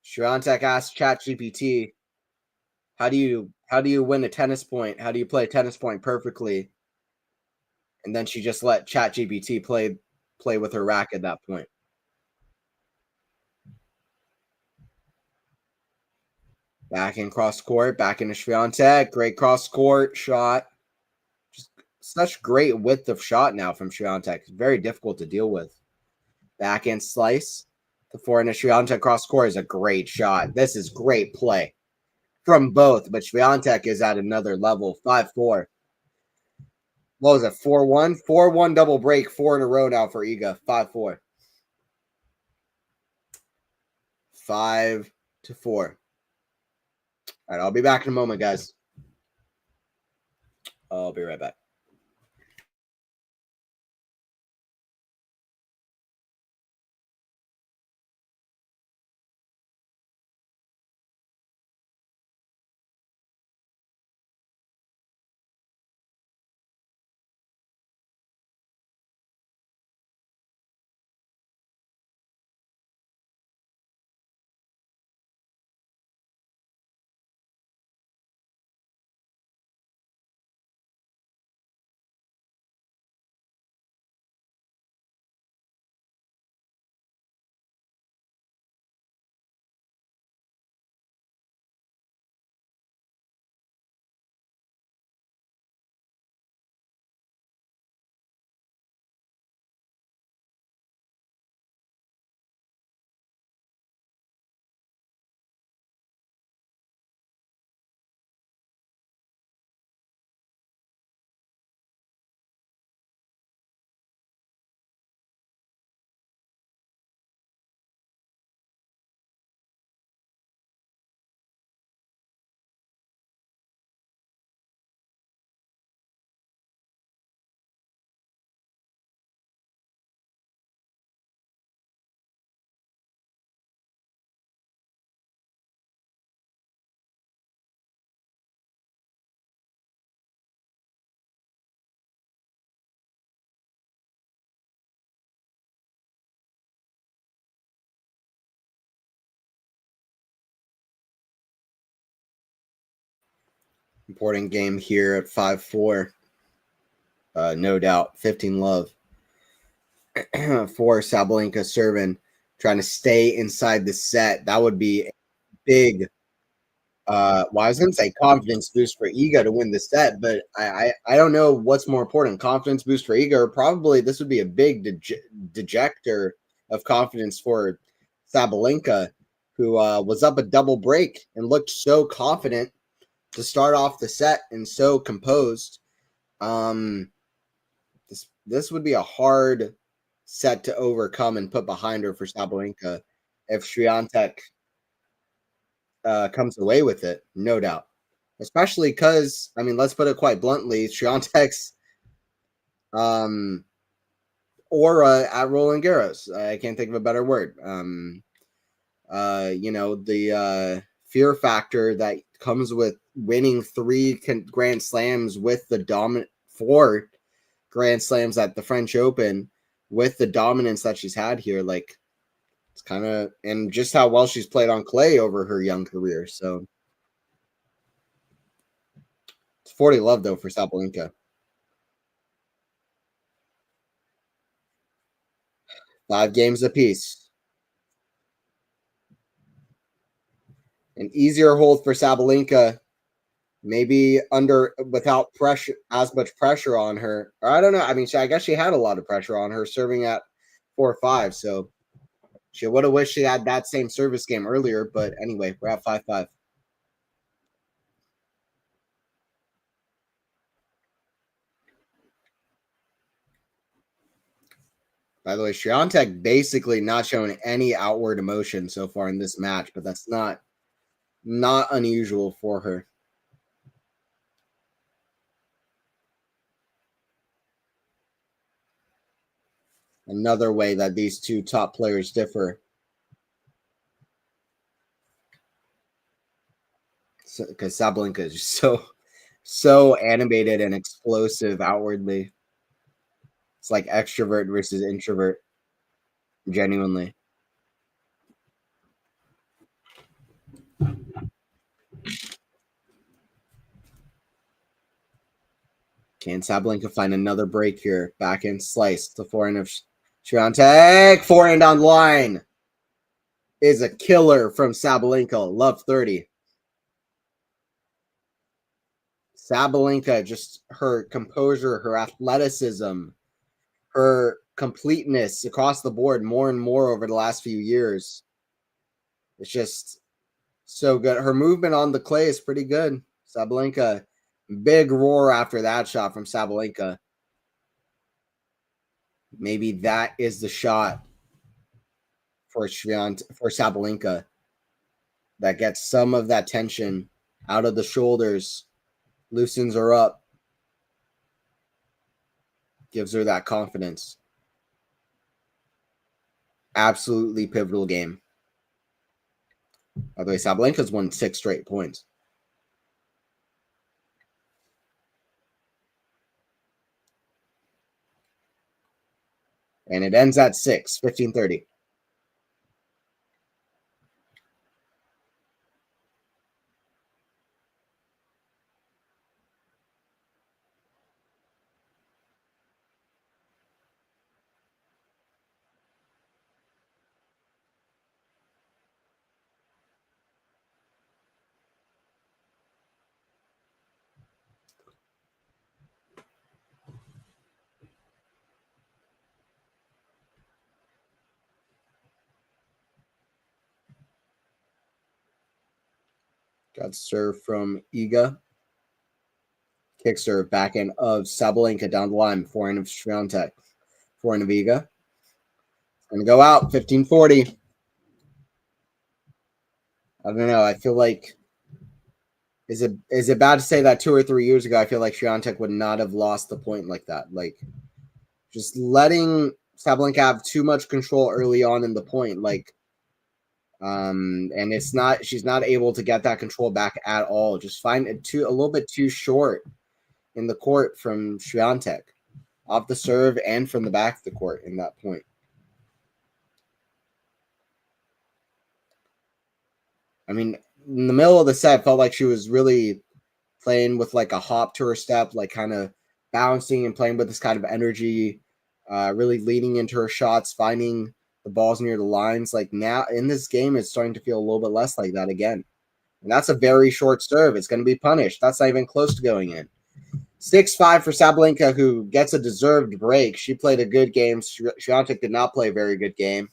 Speaker 1: Swiatek asked ChatGPT, how do you win a tennis point? How do you play a tennis point perfectly? And then she just let ChatGPT play with her racket at that point. Back in cross court, back into Swiatek, great cross court shot. Just such great width of shot now from Swiatek. Very difficult to deal with. Backhand slice. The forehand of Swiatek cross court is a great shot. This is great play from both, but Swiatek is at another level. 5-4. What was it? 4-1? 4-1 double break, 4 in a row now for Iga. 5-4. 5-4. All right, I'll be back in a moment, guys. I'll be right back. Important game here at 5-4. No doubt. 15 love for Sabalenka serving, trying to stay inside the set. That would be a big well, I was gonna say confidence boost for Iga to win the set, but I don't know what's more important, confidence boost for Iga, or probably this would be a big dejector of confidence for Sabalenka, who was up a double break and looked so confident to start off the set and so composed. Um, this would be a hard set to overcome and put behind her for Sabalenka if Swiatek comes away with it, no doubt. Especially because, I mean, let's put it quite bluntly, Swiatek's um, aura at Roland Garros. I can't think of a better word. The fear factor that comes with winning 3 Grand Slams with the dominant 4 Grand Slams at the French Open with the dominance that she's had here, like it's kind of, and just how well she's played on clay over her young career. So it's 40 love though for Sabalenka. 5 games apiece. An easier hold for Sabalenka, maybe under without pressure, as much pressure on her. Or I don't know. I mean, I guess she had a lot of pressure on her serving at 4-5. So She would have wished she had that same service game earlier, but anyway, we're at 5-5. By the way, Swiatek basically not showing any outward emotion so far in this match, but that's not unusual for her. Another way that these two top players differ. Because Sabalenka is just so animated and explosive outwardly. It's like extrovert versus introvert, genuinely. Can Sabalenka find another break here? Backhand slice. The forehand of Swiatek. Forehand on line is a killer from Sabalenka. Love 30. Sabalenka, just her composure, her athleticism, her completeness across the board more and more over the last few years. It's just so good. Her movement on the clay is pretty good. Sabalenka, big roar after that shot from Sabalenka. Maybe that is the shot for Sabalenka that gets some of that tension out of the shoulders, loosens her up, gives her that confidence. Absolutely pivotal game. By the way, Sabalenka's won 6 straight points. And it ends at 6, 15-30. Got serve from Iga. Kick serve, backhand of Sabalenka down the line, forehand of Swiatek. Forehand of Iga. Gonna go out, 15-40. I don't know. I feel like is it bad to say that 2 or 3 years ago I feel like Swiatek would not have lost the point like that. Like just letting Sabalenka have too much control early on in the point, like and she's not able to get that control back at all. Just find it a little bit too short in the court from Swiatek, off the serve and from the back of the court in that point. I mean, in the middle of the set, felt like she was really playing with like a hop to her step, like kind of bouncing and playing with this kind of energy, really leaning into her shots, finding the balls near the lines. Like now in this game, it's starting to feel a little bit less like that again. And that's a very short serve. It's going to be punished. That's not even close to going in. 6-5 for Sabalenka, who gets a deserved break. She played a good game. Swiatek did not play a very good game.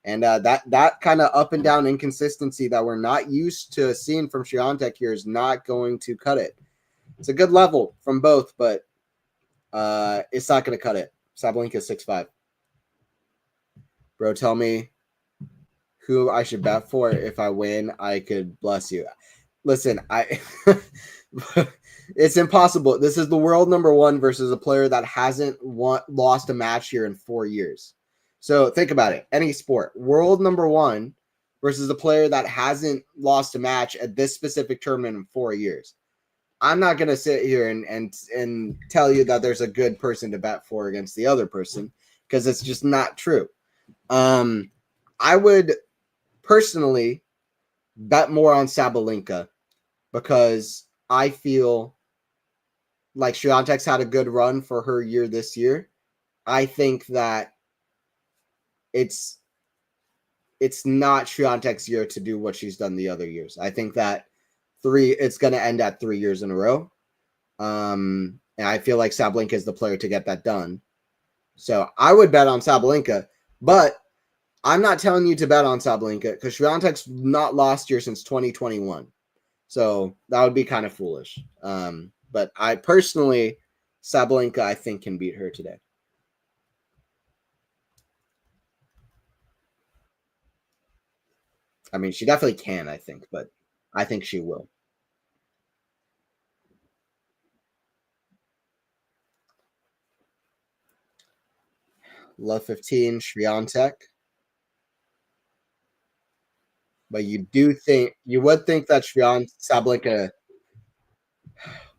Speaker 1: And that kind of up and down inconsistency that we're not used to seeing from Swiatek here is not going to cut it. It's a good level from both, but it's not going to cut it. Sabalenka 6-5. Bro, tell me who I should bet for. If I win, I could bless you. Listen, it's impossible. This is the world number 1 versus a player that hasn't lost a match here in 4 years. So think about it. Any sport, world number 1 versus a player that hasn't lost a match at this specific tournament in 4 years. I'm not going to sit here and tell you that there's a good person to bet for against the other person because it's just not true. I would personally bet more on Sabalenka because I feel like Swiatek's had a good run for her year this year. I think that it's not Swiatek's year to do what she's done the other years. I think that it's going to end at 3 years in a row. And I feel like Sabalenka is the player to get that done. So I would bet on Sabalenka, but I'm not telling you to bet on Sabalenka because Swiatek's not lost here since 2021. So that would be kind of foolish. But I personally, Sabalenka, I think, can beat her today. I mean, she definitely can, I think, but I think she will. Love 15, Swiatek. But you would think that Sabalenka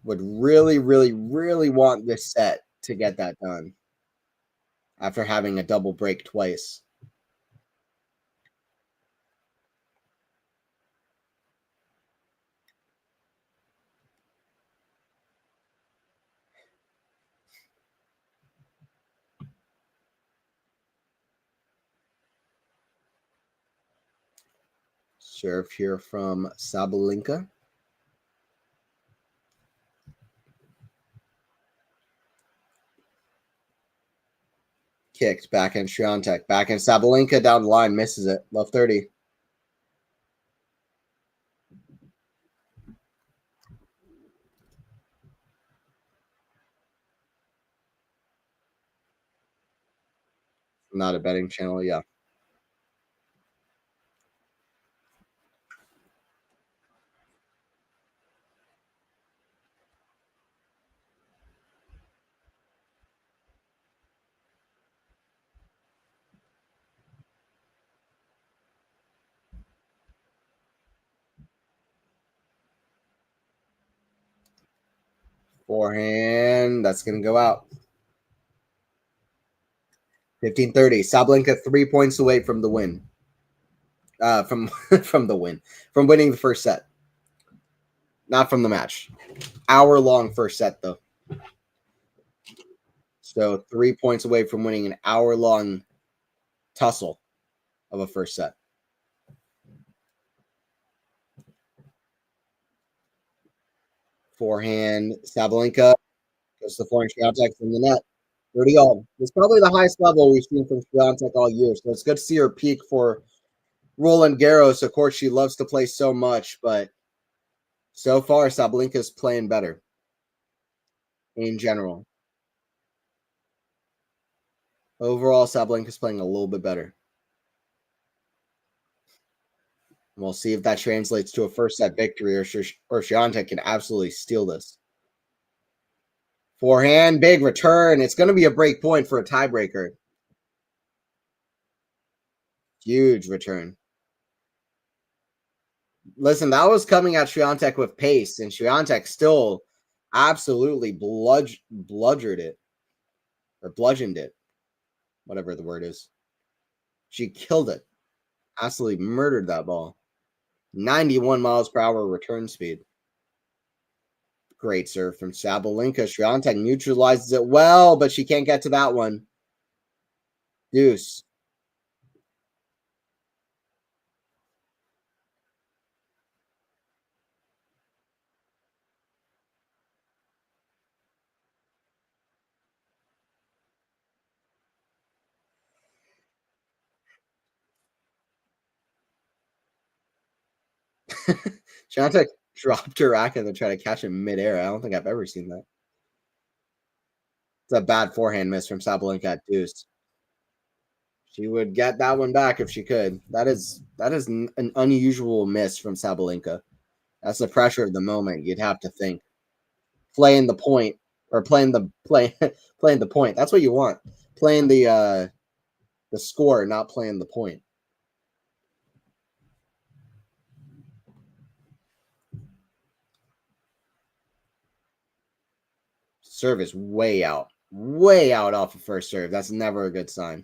Speaker 1: would really, really, really want this set to get that done after having a double break twice. Serve here from Sabalenka. Kicked back in Swiatek. Back in Sabalenka down the line. Misses it. Love 30. Not a betting channel. Yeah. Forehand. That's going to go out. 15-30. Sabalenka 3 points away from the win. From from the win. From winning the first set. Not from the match. Hour-long first set, though. So 3 points away from winning an hour-long tussle of a first set. Forehand, Sabalenka goes to the forehand, Swiatek in the net. 30 all. It's probably the highest level we've seen from Swiatek all year. So it's good to see her peak for Roland Garros. Of course, she loves to play so much, but so far, Sabalenka's playing better in general. Overall, Sabalenka's playing a little bit better. We'll see if that translates to a first set victory or Swiatek can absolutely steal this. Forehand, big return. It's going to be a break point for a tiebreaker. Huge return. Listen, that was coming at Swiatek with pace, and Swiatek still absolutely bludgeoned it, or bludgeoned it, whatever the word is. She killed it. Absolutely murdered that ball. 91 miles per hour return speed. Great serve from Sabalenka. Swiatek neutralizes it well, but she can't get to that one. Deuce. Swiatek dropped her racket and tried to catch it midair. I don't think I've ever seen that. It's a bad forehand miss from Sabalenka at deuce. She would get that one back if she could. That is an unusual miss from Sabalenka. That's the pressure of the moment. You'd have to think playing the point or playing the point. That's what you want. Playing the score, not playing the point. Serve is way out off of first serve. That's never a good sign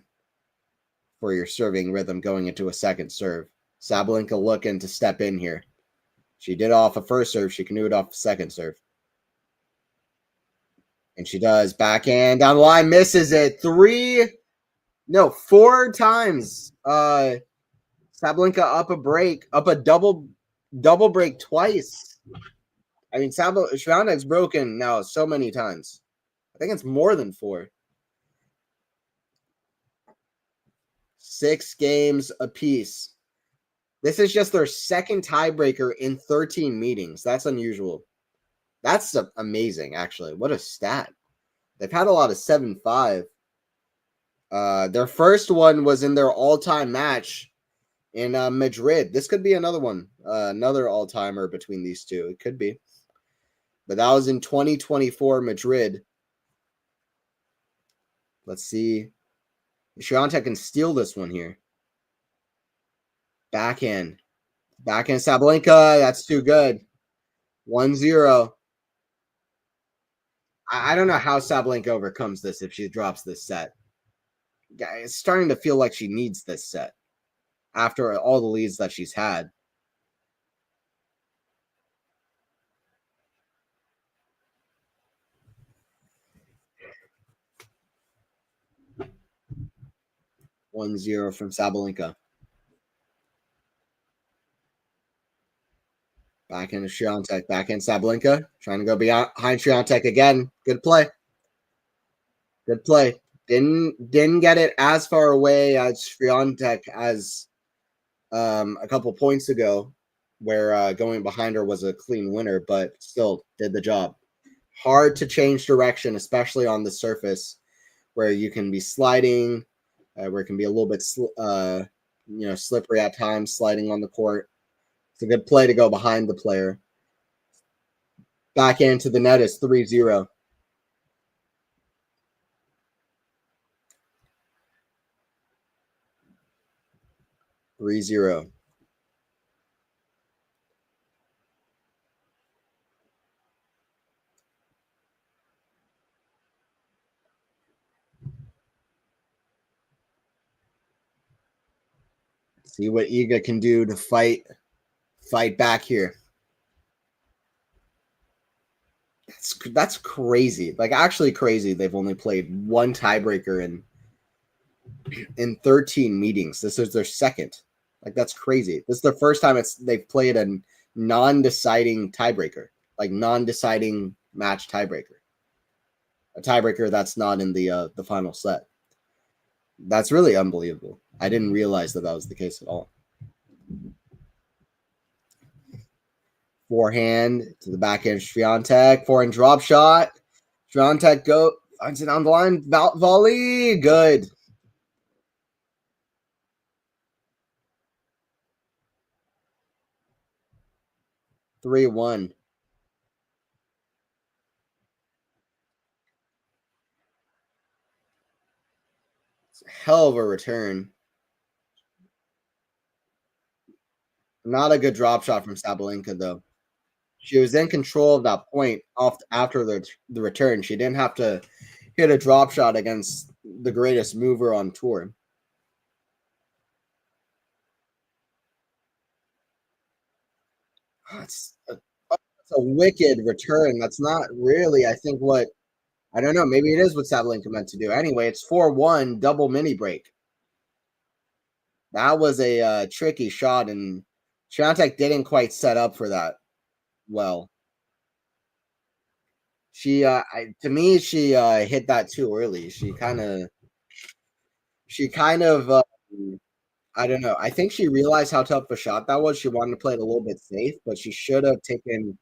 Speaker 1: for your serving rhythm going into a second serve. Sabalenka looking to step in here. She did it off a first serve. She can do it off a second serve. And she does. Backhand down the line, misses it. Four times. Sabalenka up a double break twice. I mean, Swiatek's broken now so many times. I think it's more than four. 6 games apiece. This is just their second tiebreaker in 13 meetings. That's unusual. That's amazing, actually. What a stat. They've had a lot of 7-5. Their first one was in their all-time match in Madrid. This could be another one, another all-timer between these two. It could be. But that was in 2024 Madrid. Let's see. Swiatek can steal this one here. Backhand. Backhand Sabalenka. That's too good. 1-0. I don't know how Sabalenka overcomes this if she drops this set. It's starting to feel like she needs this set after all the leads that she's had. One zero from Sabalenka. Back into Swiatek. Back in Sabalenka. Trying to go behind Swiatek again. Good play. Good play. Didn't get it as far away as Swiatek as a couple points ago, where going behind her was a clean winner, but still did the job. Hard to change direction, especially on the surface where you can be sliding, where it can be a little bit slippery at times, sliding on the court. It's a good play to go behind the player. Back into the net is 3-0. See what Iga can do to fight back here. That's crazy. Like, actually crazy. They've only played one tiebreaker in 13 meetings. This is their second. Like, that's crazy. This is the first time they've played a non-deciding tiebreaker, like non-deciding match tiebreaker. A tiebreaker that's not in the final set. That's really unbelievable. I didn't realize that was the case at all. Forehand to the backhand, Swiatek. Forehand drop shot. Swiatek finds it on the line. Volley. Good. Three one. Hell of a return. Not a good drop shot from Sabalenka, though. She was in control of that point after the return. She didn't have to hit a drop shot against the greatest mover on tour. That's a wicked return. That's not really, I think, what I don't know. Maybe it is what Sabalenka meant to do. Anyway, it's 4-1 double mini break. That was a tricky shot, and Swiatek didn't quite set up for that well. She, to me, she hit that too early. She kind of, I don't know. I think she realized how tough a shot that was. She wanted to play it a little bit safe, but she should have taken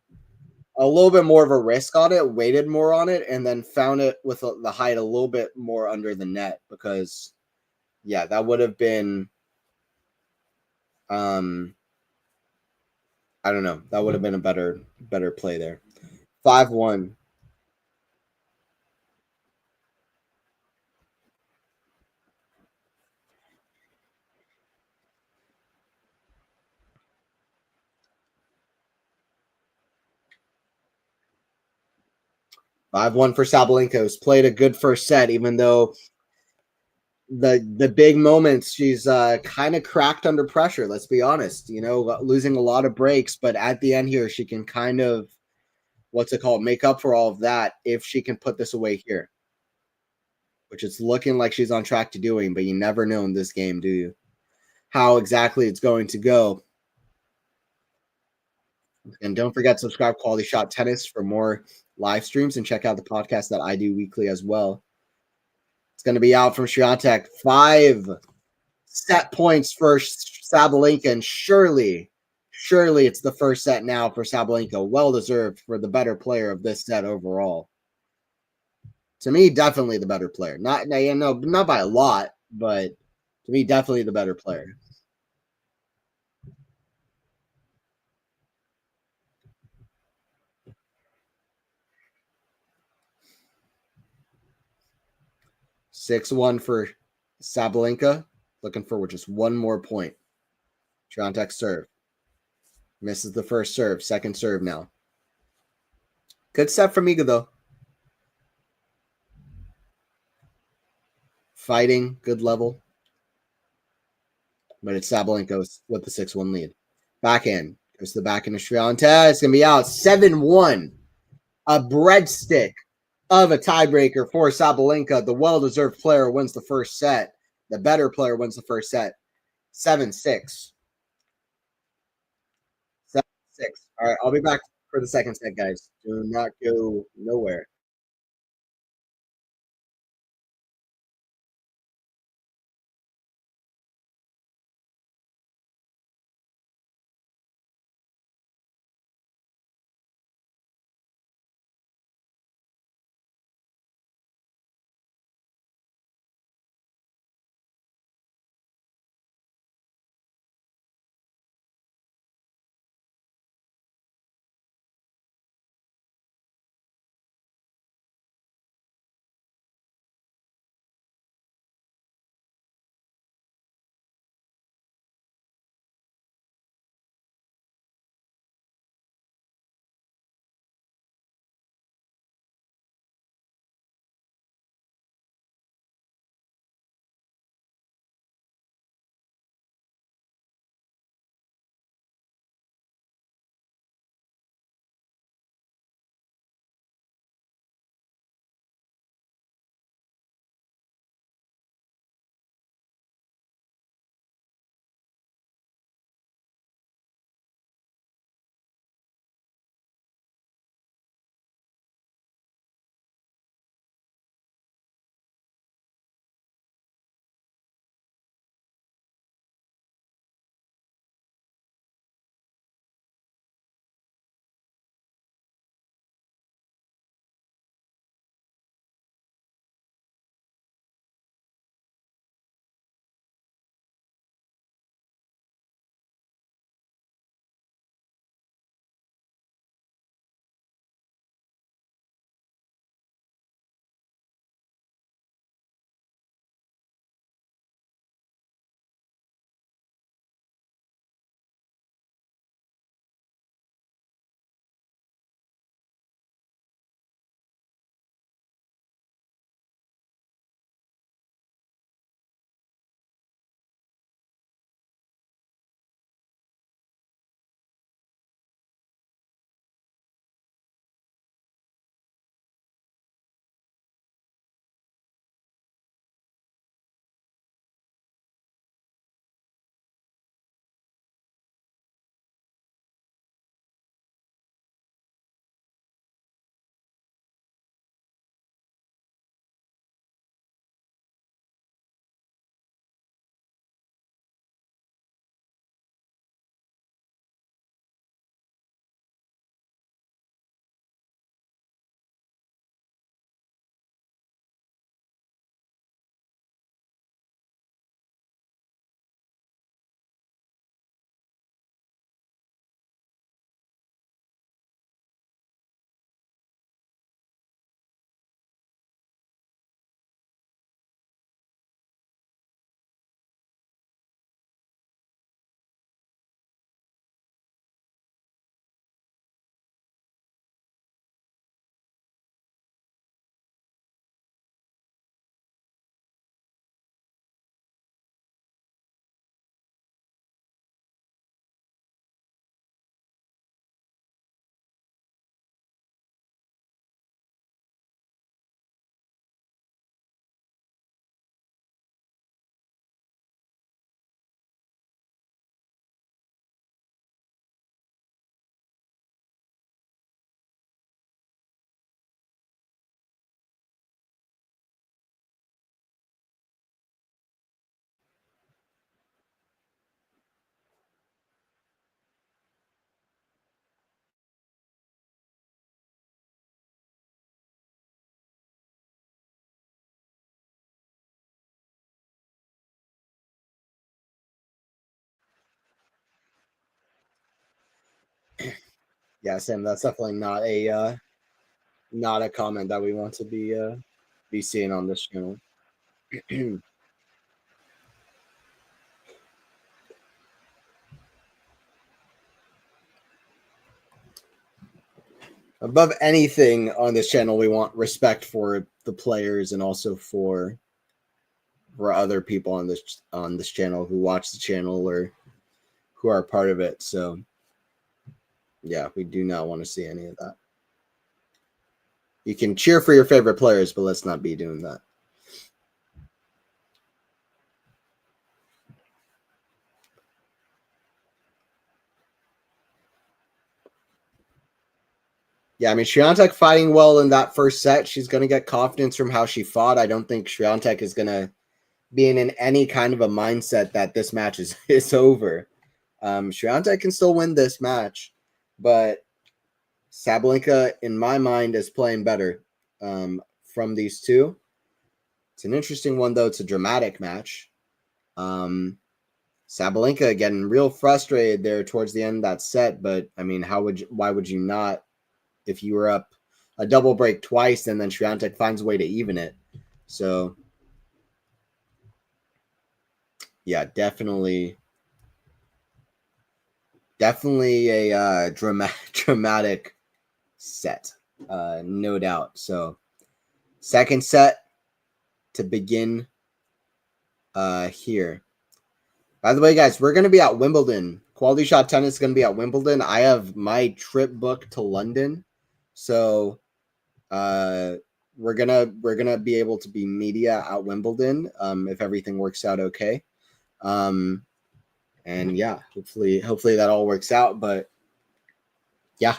Speaker 1: a little bit more of a risk on it, waited more on it, and then found it with the height a little bit more under the net because, yeah, that would have been, I don't know. That would have been a better play there. 5-1. 5-1 for Sabalenka, who's played a good first set, even though the big moments she's kind of cracked under pressure. Let's be honest, losing a lot of breaks, but at the end here, she can kind of make up for all of that if she can put this away here, which it's looking like she's on track to doing. But you never know in this game, do you? How exactly it's going to go. And don't forget to subscribe to Quality Shot Tennis for more live streams and check out the podcast that I do weekly as well. It's going to be out from Swiatek. 5-6 set points for Sabalenka, and surely it's the first set now for Sabalenka. Well deserved for the better player of this set overall. To me, definitely the better player. Not not by a lot, but to me, definitely the better player. 6-1 for Sabalenka. Looking for just one more point. Swiatek serve. Misses the first serve. Second serve now. Good set from Iga, though. Fighting, good level. But it's Sabalenka with the 6-1 lead. Backhand. Goes to the backhand of Swiatek. It's going to be out 7-1. A breadstick of a tiebreaker for Sabalenka. The well-deserved player wins the first set. The better player wins the first set. 7-6. 7-6. All right, I'll be back for the second set, guys. Do not go nowhere. Yeah, Sam, that's definitely not a comment that we want to be seeing on this channel. Above anything on this channel, we want respect for the players and also for other people on this channel who watch the channel or who are part of it. So yeah, we do not want to see any of that. You can cheer for your favorite players, but let's not be doing that. Yeah, I mean, Swiatek fighting well in that first set. She's going to get confidence from how she fought. I don't think Swiatek is going to be in any kind of a mindset that this match is over. Swiatek can still win this match, but Sabalenka, in my mind, is playing better from these two. It's an interesting one, though. It's a dramatic match. Sabalenka getting real frustrated there towards the end of that set, but I mean, why would you not? If you were up a double break twice and then Swiatek finds a way to even it. So yeah, definitely a dramatic set, no doubt. So second set to begin here. By the way, guys, we're going to be at Wimbledon. Quality Shot Tennis is going to be at Wimbledon. I have my trip booked to London, so we're gonna be able to be media at Wimbledon if everything works out okay. And yeah, hopefully that all works out. But yeah,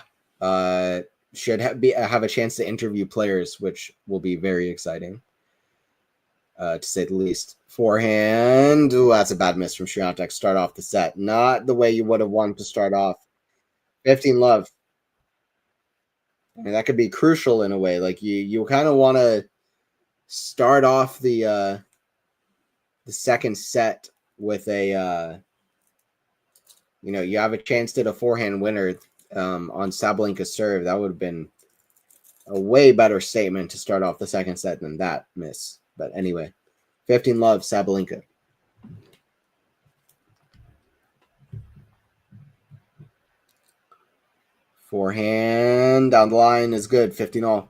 Speaker 1: should have a chance to interview players, which will be very exciting, to say the least. Forehand, ooh, that's a bad miss from Swiatek. Start off the set, not the way you would have wanted to start off. 15 love. I mean, that could be crucial in a way. Like you kind of want to start off the second set with a you have a chance to the forehand winner on Sabalenka's serve. That would have been a way better statement to start off the second set than that miss. But anyway, 15 love, Sabalenka. Forehand down the line is good, 15 all.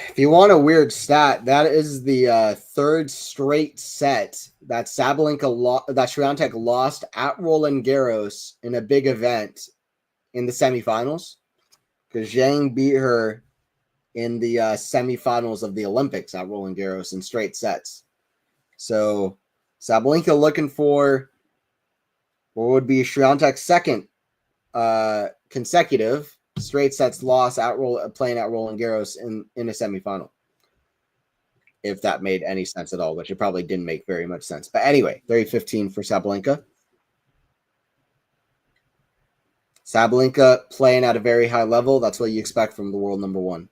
Speaker 1: If you want a weird stat, that is the third straight set that that Swiatek lost at Roland Garros in a big event in the semifinals, because Zhang beat her in the semifinals of the Olympics at Roland Garros in straight sets. So Sabalenka looking for what would be Swiatek's second consecutive straight sets loss playing at Roland Garros in a semifinal. If that made any sense at all, which it probably didn't make very much sense. But anyway, 30-15 for Sabalenka. Sabalenka playing at a very high level. That's what you expect from the world number one.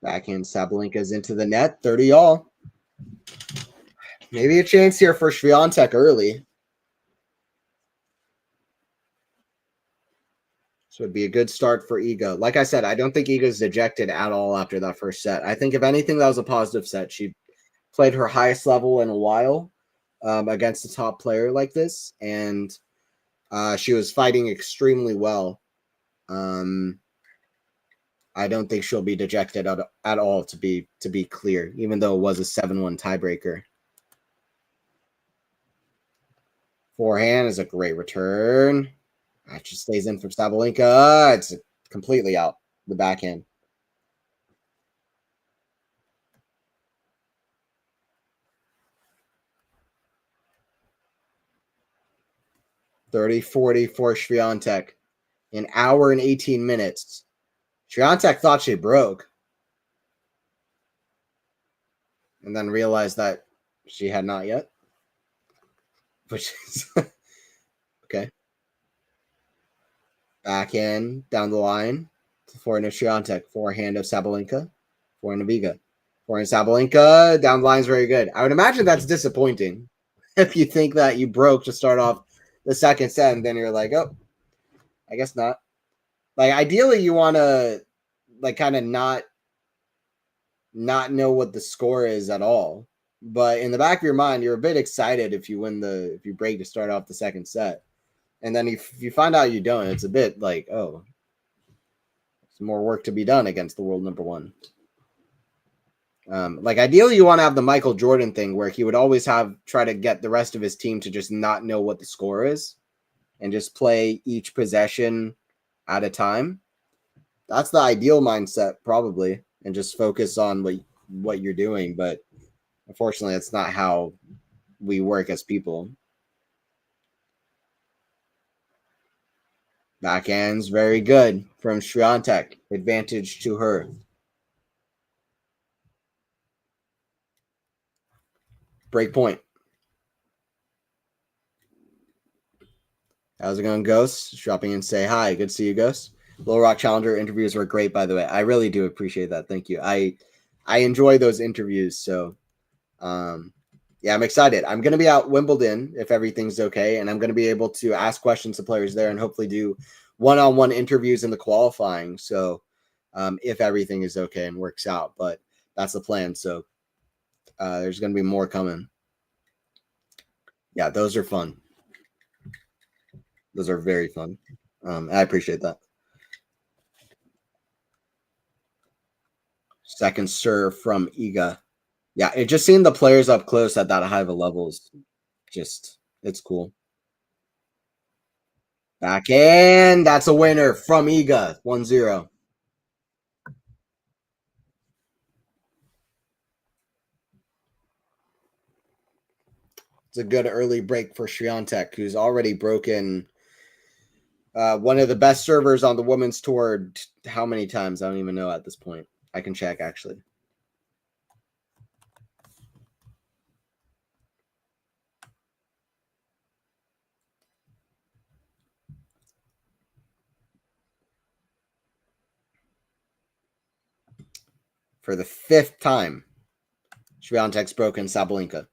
Speaker 1: Backhand Sabalenka's into the net, 30 all. Maybe a chance here for Swiatek early. So it'd be a good start for Iga. Like I said, I don't think Iga's dejected at all after that first set. I think if anything, that was a positive set. She played her highest level in a while against a top player like this, and she was fighting extremely well. I don't think she'll be dejected at all. To be clear, even though it was a 7-1 tiebreaker. Forehand is a great return. That just stays in from Sabalenka. It's completely out the backhand. 30-40 for Swiatek. An hour and 18 minutes. Swiatek thought she broke and then realized that she had not yet. Which is okay. Backhand down the line. Forehand of Swiatek. Forehand of Sabalenka. Forehand of Iga. Forehand of Sabalenka. Down the line is very good. I would imagine that's disappointing if you think that you broke to start off the second set and then you're like, oh, I guess not. Like ideally you want to like kind of not know what the score is at all. But in the back of your mind, you're a bit excited if you break to start off the second set. And then if you find out you don't, it's a bit like, oh, there's more work to be done against the world number one. Like ideally you want to have the Michael Jordan thing where he would always try to get the rest of his team to just not know what the score is and just play each possession at a time. That's the ideal mindset probably, and just focus on what you're doing. But unfortunately, that's not how we work as people. Backhand's very good from Swiatek. Advantage to her. Break point. How's it going, Ghost? Just dropping in, say hi. Good to see you, Ghost. Little Rock Challenger interviews were great, by the way. I really do appreciate that. Thank you. I enjoy those interviews. So, yeah, I'm excited. I'm going to be out Wimbledon if everything's okay, and I'm going to be able to ask questions to players there and hopefully do one-on-one interviews in the qualifying. So, if everything is okay and works out, but that's the plan. So, there's going to be more coming. Yeah, those are fun. Those are very fun. I appreciate that. Second serve from Iga. Yeah, it just seeing the players up close at that high of a levels, just it's cool. Backhand, that's a winner from Iga, 1-0. It's a good early break for Swiatek, who's already broken one of the best servers on the women's tour. How many times? I don't even know at this point. I can check actually. For the 5th time, Swiatek's broken Sabalenka.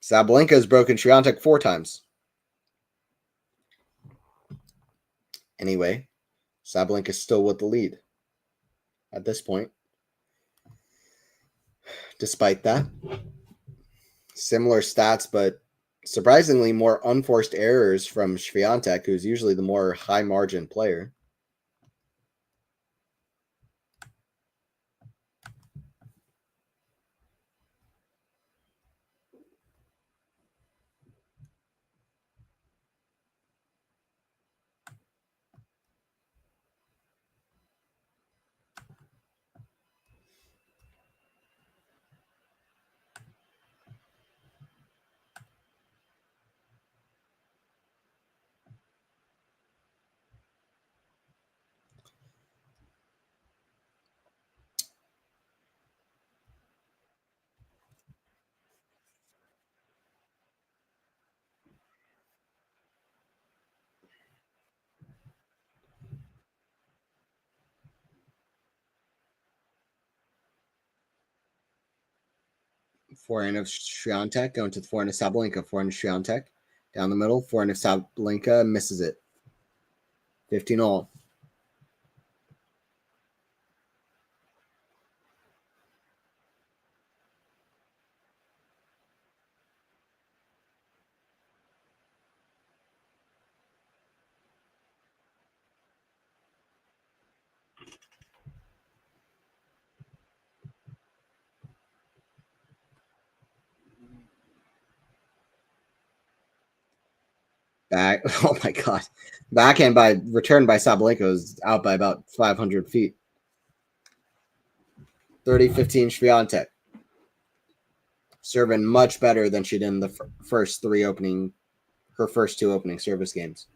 Speaker 1: Sabalenka has broken Swiatek 4 times. Anyway, Sabalenka's still with the lead at this point. Despite that, similar stats, but surprisingly more unforced errors from Swiatek, who's usually the more high margin player. Forehand of Swiatek going to the forehand of Sabalenka. Forehand of Swiatek down the middle. Forehand of Sabalenka misses it. 15 all. Back. Oh my god. Backhand by return by Sabalenka is out by about 500 feet. 30-15 Swiatek. Serving much better than she did in the first her first two opening service games.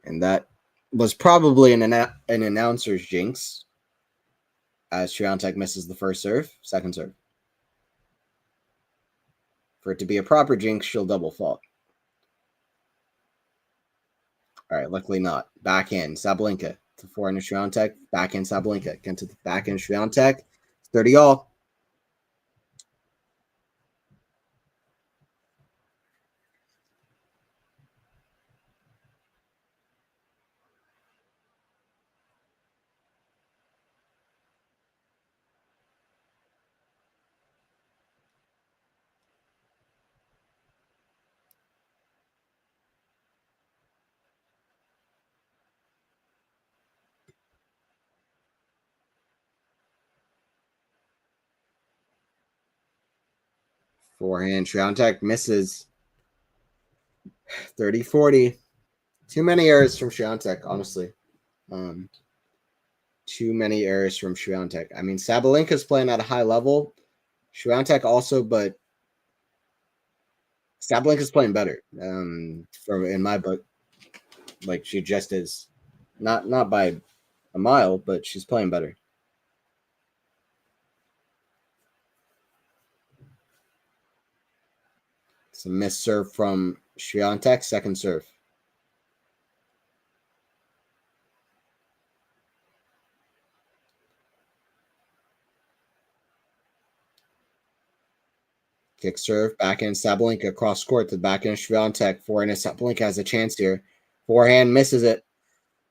Speaker 1: And that was probably an announcer's jinx, as Swiatek misses the first serve, second serve. For it to be a proper jinx, she'll double fault. All right, luckily not. Backhand, Sabalenka to forehand of Swiatek. Backhand, Sabalenka. Again to the backhand, Swiatek. 30 all. Forehand, Swiatek misses. 30-40. Too many errors from Swiatek, honestly. Too many errors from Swiatek. I mean, Sabalenka's playing at a high level. Swiatek also, but Sabalenka's playing better. In my book, like she just is, not by a mile, but she's playing better. It's a missed serve from Swiatek, second serve. Kick serve, backhand Sabalenka, cross court to backhand Swiatek. Forehand Sabalenka has a chance here. Forehand misses it.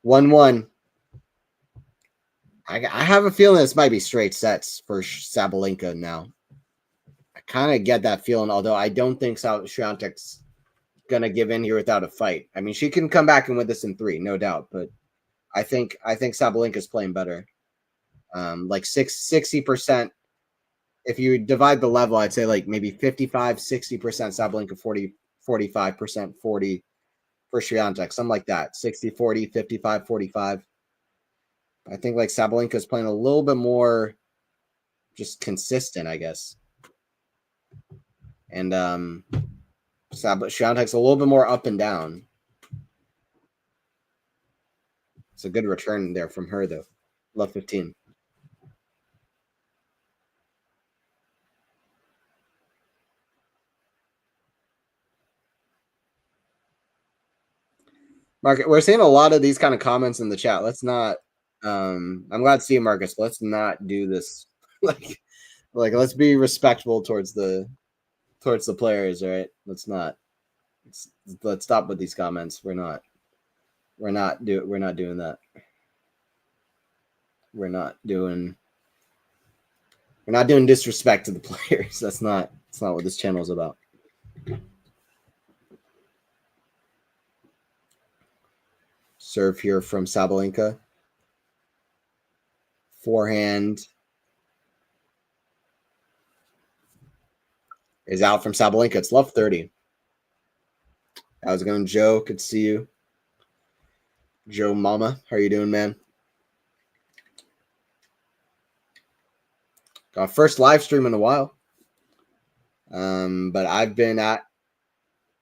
Speaker 1: 1-1. I have a feeling this might be straight sets for Sabalenka now. I kind of get that feeling, although I don't think Swiatek's going to give in here without a fight. I mean, she can come back and win this in 3, no doubt, but I think Sabalenka's playing better. Like 60%. If you divide the level, I'd say like maybe 55, 60% Sabalenka, 45%, 40 for Swiatek, something like that. 60, 40, 55, 45. I think like Sabalenka's playing a little bit more just consistent, I guess. And Swiatek's a little bit more up and down. It's a good return there from her, though. Love 15. Mark, we're seeing a lot of these kind of comments in the chat. Let's not. I'm glad to see you, Marcus. But let's not do this. like, let's be respectful towards the players. All right, let's not. Let's stop with these comments. We're not doing that. We're not doing disrespect to the players. That's not what this channel is about. Serve here from Sabalenka. Forehand is out from Sabalenka. It's love 30. How's it going, Joe? Good to see you. Joe Mama, how are you doing, man? Got first live stream in a while. But I've been at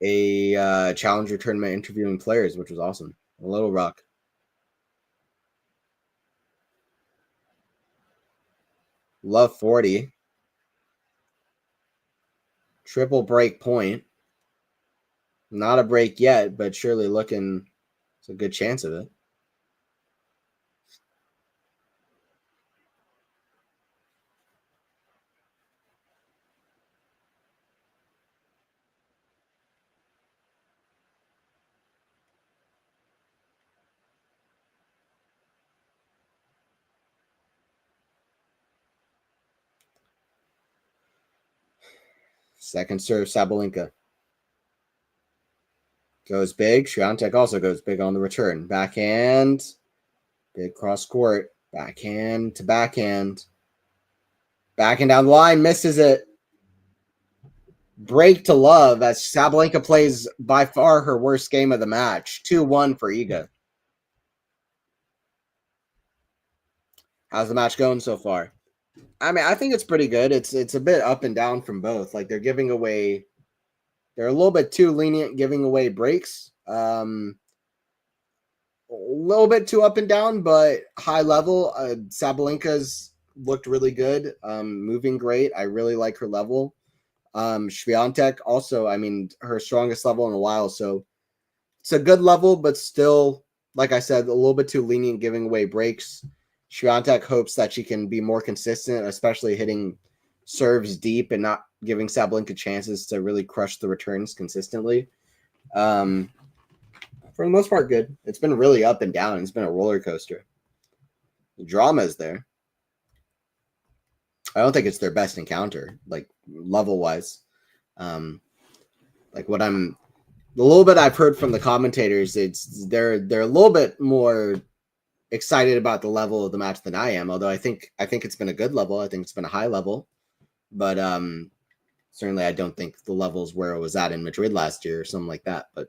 Speaker 1: a Challenger tournament interviewing players, which was awesome. Little Rock. Love 40. Triple break point. Not a break yet, but surely looking, it's a good chance of it. Second serve, Sabalenka. Goes big. Swiatek also goes big on the return. Backhand. Big cross court. Backhand to backhand. Backhand down the line, misses it. Break to love as Sabalenka plays by far her worst game of the match. 2-1 for Iga. How's the match going so far? I mean, I think it's pretty good. It's a bit up and down from both. Like they're a little bit too lenient giving away breaks. A little bit too up and down, but high level. Sabalenka's looked really good, moving great. I really like her level. Swiatek also, I mean, her strongest level in a while. So it's a good level, but still, like I said, a little bit too lenient giving away breaks. Swiatek hopes that she can be more consistent, especially hitting serves deep and not giving Sabalenka chances to really crush the returns consistently. Um, for the most part, good. It's been really up and down. It's been a roller coaster. The drama is there. I don't think it's their best encounter, like level wise. Um, like what I'm the little bit I've heard from the commentators, they're a little bit more excited about the level of the match than I am. Although I think it's been a good level. I think it's been a high level, but certainly I don't think the level's where it was at in Madrid last year or something like that. But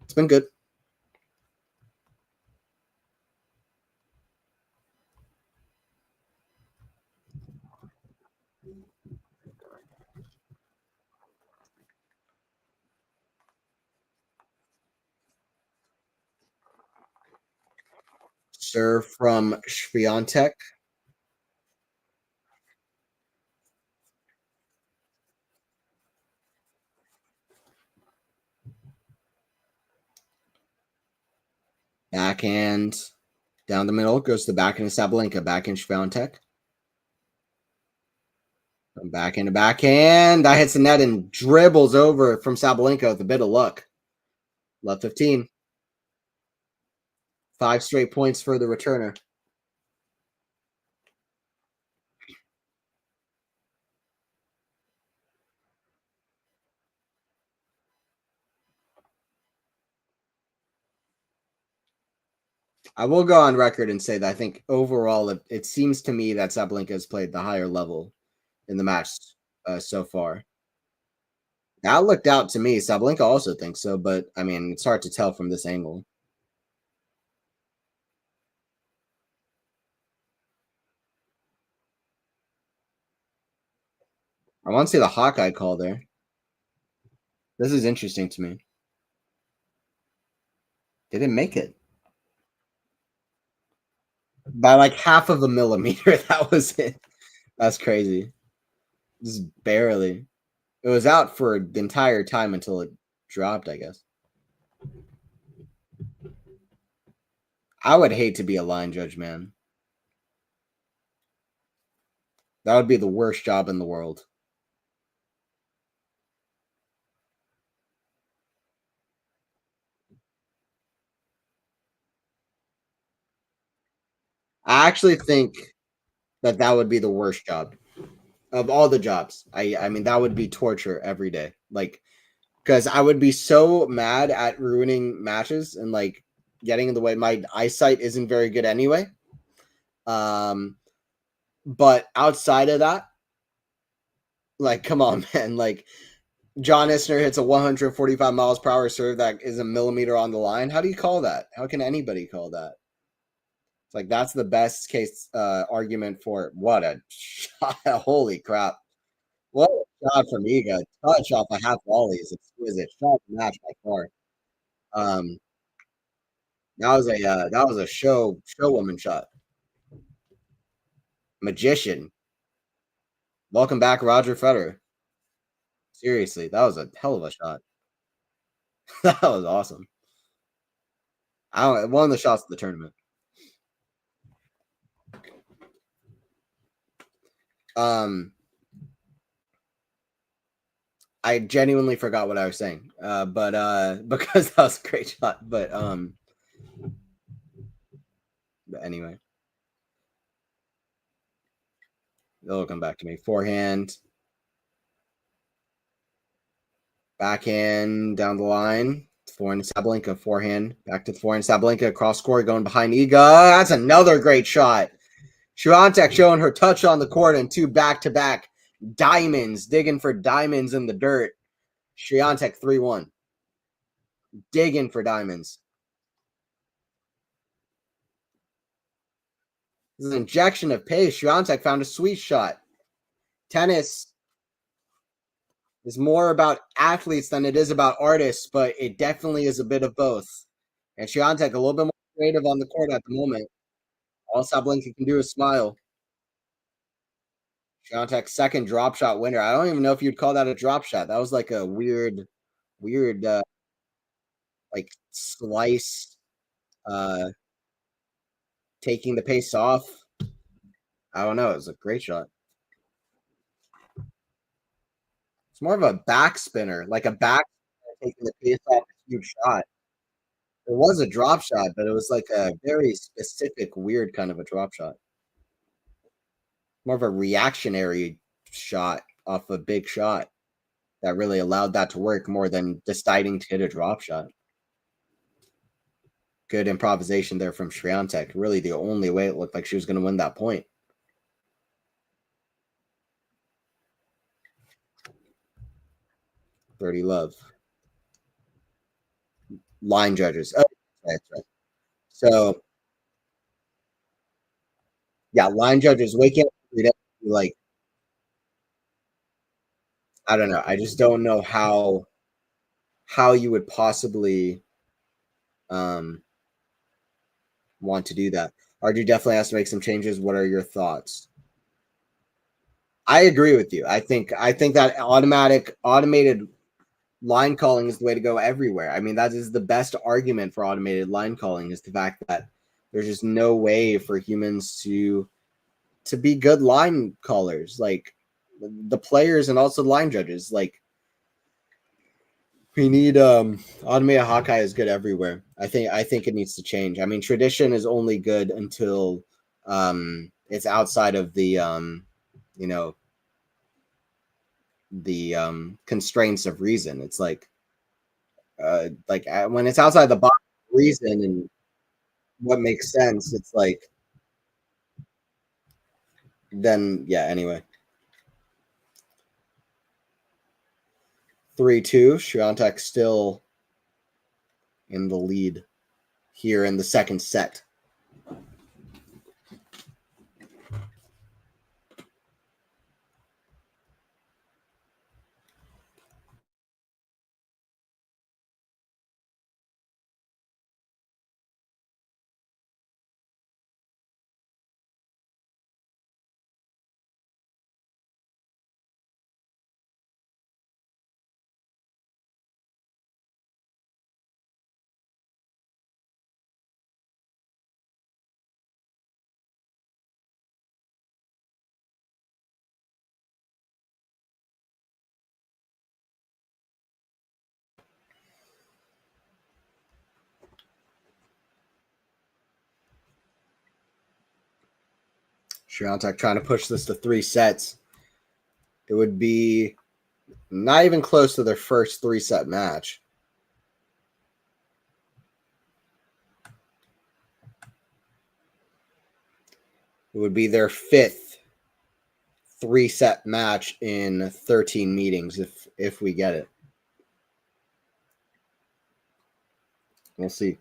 Speaker 1: it's been good. Serve from Swiatek. Backhand down the middle goes to the backhand of Sabalenka. Backhand Swiatek. Backhand to backhand. That hits the net and dribbles over from Sabalenka with a bit of luck. Left 15. 5 straight points for the returner. I will go on record and say that I think overall it seems to me that Sabalenka has played the higher level in the match so far. That looked out to me. Sabalenka also thinks so, but I mean, it's hard to tell from this angle. I want to see the Hawkeye call there. This is interesting to me. They didn't make it by like half of a millimeter. That was it. That's crazy. Just barely. It was out for the entire time until it dropped, I guess. I would hate to be a line judge, man. That would be the worst job in the world. I actually think that would be the worst job of all the jobs. I mean that would be torture every day. Like because I would be so mad at ruining matches and like getting in the way. My eyesight isn't very good anyway. Um, but outside of that, like, come on, man. Like, John Isner hits a 145 miles per hour serve that is a millimeter on the line. How do you call that? How can anybody call that? It's like that's the best case argument for it. What a shot! Holy crap! What a shot from Iga! Touch off a half volley is exquisite. Shot the match by far. Um, that was a showwoman shot. Magician. Welcome back, Roger Federer. Seriously, that was a hell of a shot. That was awesome. I don't one of the shots of the tournament. Um, I genuinely forgot what I was saying. But because that was a great shot. But anyway, it'll come back to me. Forehand, backhand down the line. Forehand Sabalenka, forehand. Back to the forehand Sabalenka, cross court, going behind Iga. That's another great shot. Swiatek showing her touch on the court and two back-to-back diamonds, digging for diamonds in the dirt. Swiatek 3-1. Digging for diamonds. This is an injection of pace. Swiatek found a sweet shot. Tennis is more about athletes than it is about artists, but it definitely is a bit of both. And Swiatek a little bit more creative on the court at the moment. All Sabalenka can do is smile. Swiatek's second drop shot winner. I don't even know if you'd call that a drop shot. That was like a weird, like slice, uh, taking the pace off. I don't know. It was a great shot. It's more of a back spinner, like a back taking the pace off a huge shot. It was a drop shot, but it was like a very specific, weird kind of a drop shot. More of a reactionary shot off a big shot that really allowed that to work more than deciding to hit a drop shot. Good improvisation there from Swiatek. Really the only way it looked like she was going to win that point. Birdie love. Line judges. Oh, that's right. So, yeah, line judges waking up every day, like, I don't know. I just don't know how you would possibly um want to do that. RG definitely has to make some changes. What are your thoughts? I agree with you. I think that automated line calling is the way to go everywhere. I mean, that is the best argument for automated line calling is the fact that there's just no way for humans to be good line callers, like the players and also the line judges. Like we need automated Hawkeye is good everywhere. I think it needs to change. I mean, tradition is only good until it's outside of the you know the constraints of reason. It's like when it's outside the box of reason and what makes sense, it's like then yeah. Anyway, 3-2. Swiatek still in the lead here in the second set. Swiatek trying to push this to 3 sets. It would be not even close to their first 3 set match. It would be their fifth 3 set match in 13 meetings if we get it. We'll see.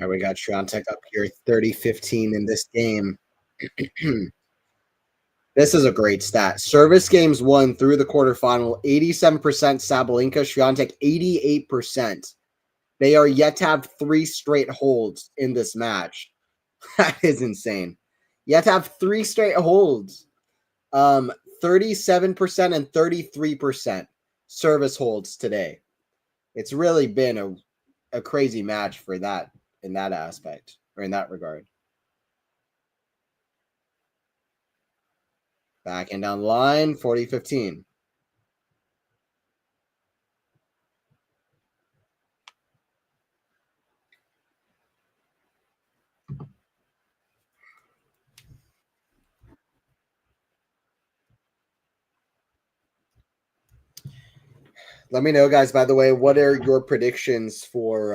Speaker 1: All right, we got Swiatek up here, 30-15 in this game. This is a great stat. Service games won through the quarterfinal, 87% Sabalenka, Swiatek 88%. They are yet to have 3 straight holds in this match. That is insane. Yet to have 3 straight holds. 37% and 33% service holds today. It's really been a crazy match for that in that aspect or in that regard. Back and down the line, 40-15. Let me know, guys, by the way, what are your predictions for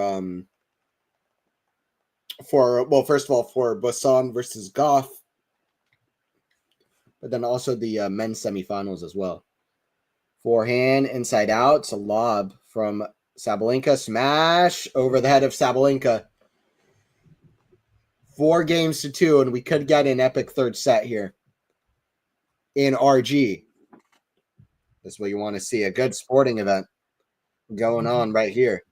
Speaker 1: well, first of all, for Boisson versus Goff, but then also the men's semifinals as well. Forehand, inside out, it's a lob from Sabalenka. Smash over the head of Sabalenka. 4-2, and we could get an epic third set here in RG. That's what you want to see. A good sporting event going on right here.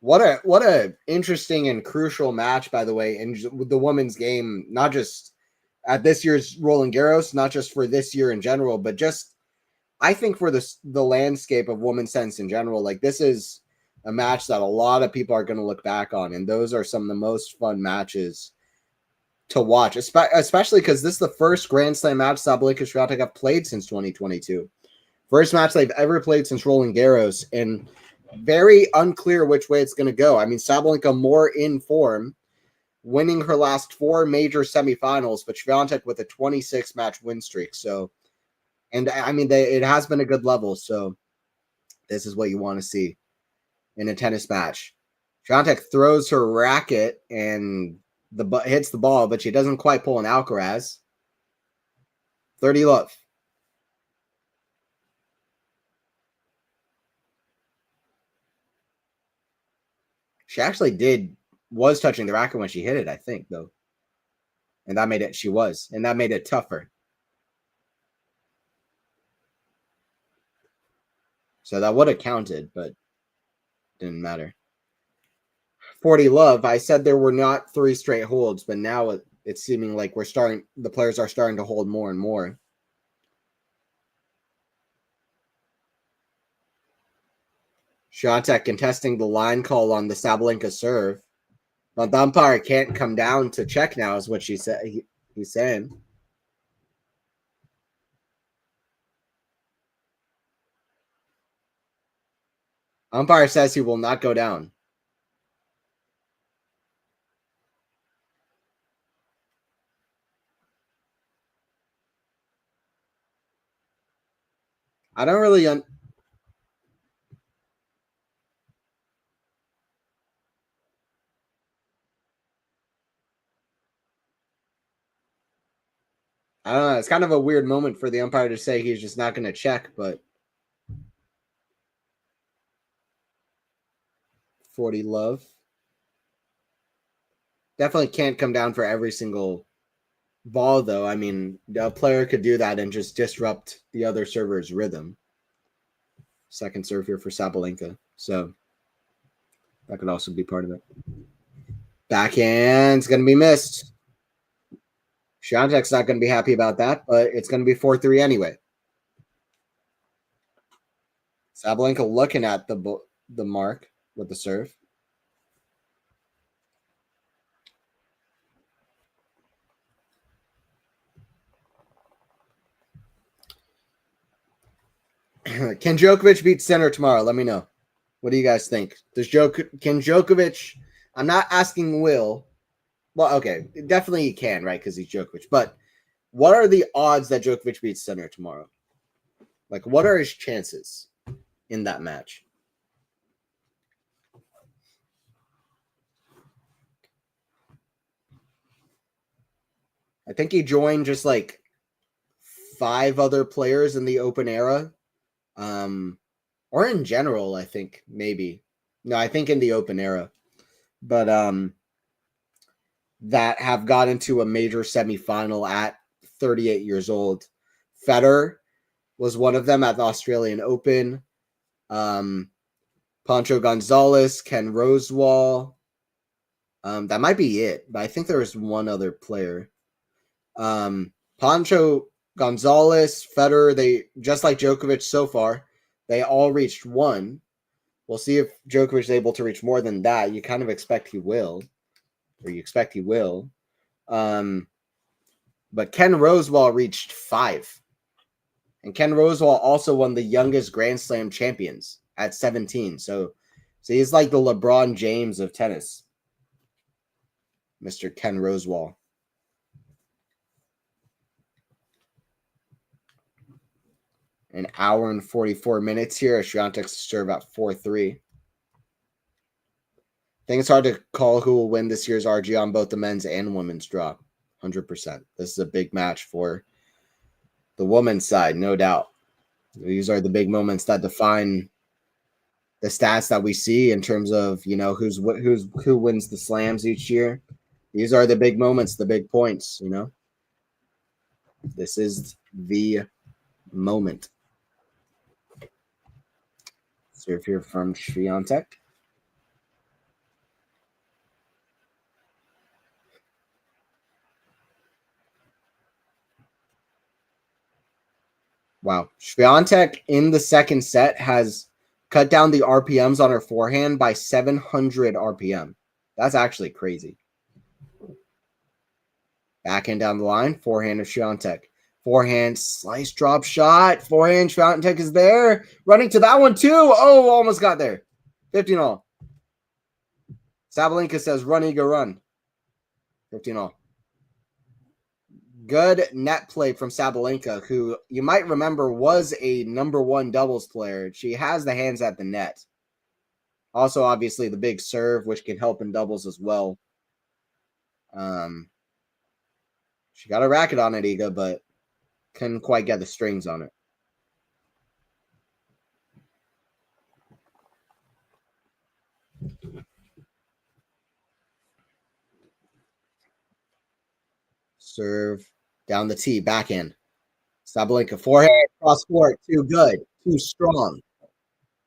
Speaker 1: What a interesting and crucial match, by the way, in the women's game, not just at this year's Roland Garros, not just for this year in general, but just I think for the landscape of women's tennis in general. Like, this is a match that a lot of people are going to look back on, and those are some of the most fun matches to watch, especially because this is the first Grand Slam match Sabalenka and Swiatek have played since 2022. First match they've ever played since Roland Garros, and very unclear which way it's going to go. I mean, Sabalenka more in form, winning her last 4 major semifinals, but Swiatek with a 26-match win streak. So, and I mean, it has been a good level. So this is what you want to see in a tennis match. Swiatek throws her racket and hits the ball, but she doesn't quite pull an Alcaraz. 30 love. She actually was touching the racket when she hit it, I think, though. And that made it tougher. So that would have counted, but didn't matter. 40 love. I said there were not 3 straight holds, but now it's seeming like the players are starting to hold more and more. Swiatek contesting the line call on the Sabalenka serve. But the umpire can't come down to check now, is what he's saying. Umpire says he will not go down. I don't really I don't know. It's kind of a weird moment for the umpire to say he's just not going to check, but 40 love. Definitely can't come down for every single ball, though. I mean, a player could do that and just disrupt the other server's rhythm. Second serve here for Sabalenka. So that could also be part of it. Backhand's going to be missed. Swiatek's not going to be happy about that, but it's going to be 4-3 anyway. Sabalenka looking at the mark with the serve. Can Djokovic beat Sinner tomorrow? Let me know. What do you guys think? Can Djokovic? I'm not asking will. Well, okay, definitely he can, right? Because he's Djokovic. But what are the odds that Djokovic beats Sinner tomorrow? Like, what are his chances in that match? I think he joined just like 5 other players in the Open era. Or in general, I think maybe. No, I think in the Open era. but that have got into a major semifinal at 38 years old. Federer was one of them at the Australian Open. Pancho Gonzalez, Ken Rosewall. That might be it, but I think there was one other player. Pancho Gonzalez, Federer, they just like Djokovic so far, they all reached one. We'll see if Djokovic is able to reach more than that. You kind of expect he will, or you expect he will. But Ken Rosewall reached 5. And Ken Rosewall also won the youngest Grand Slam champions at 17. So he's like the LeBron James of tennis, Mr. Ken Rosewall. An hour and 44 minutes here. Swiatek to serve at 4-3. I think it's hard to call who will win this year's RG on both the men's and women's draw. 100%. This is a big match for the women's side, no doubt. These are the big moments that define the stats that we see in terms of, you know, who wins the slams each year. These are the big moments, the big points, you know. This is the moment. Serve here from Swiatek. Wow. Swiatek in the second set has cut down the RPMs on her forehand by 700 RPM. That's actually crazy. Backhand down the line. Forehand of Swiatek. Forehand slice drop shot. Forehand Swiatek is there. Running to that one too. Oh, almost got there. 15 all. Sabalenka says run, Iga, run. 15 all. Good net play from Sabalenka, who you might remember was a #1 doubles player. She has the hands at the net. Also, obviously, the big serve, which can help in doubles as well. She got a racket on it, Iga, but couldn't quite get the strings on it. Serve down the tee, backhand. Sabalenka, forehand, cross court, too good, too strong,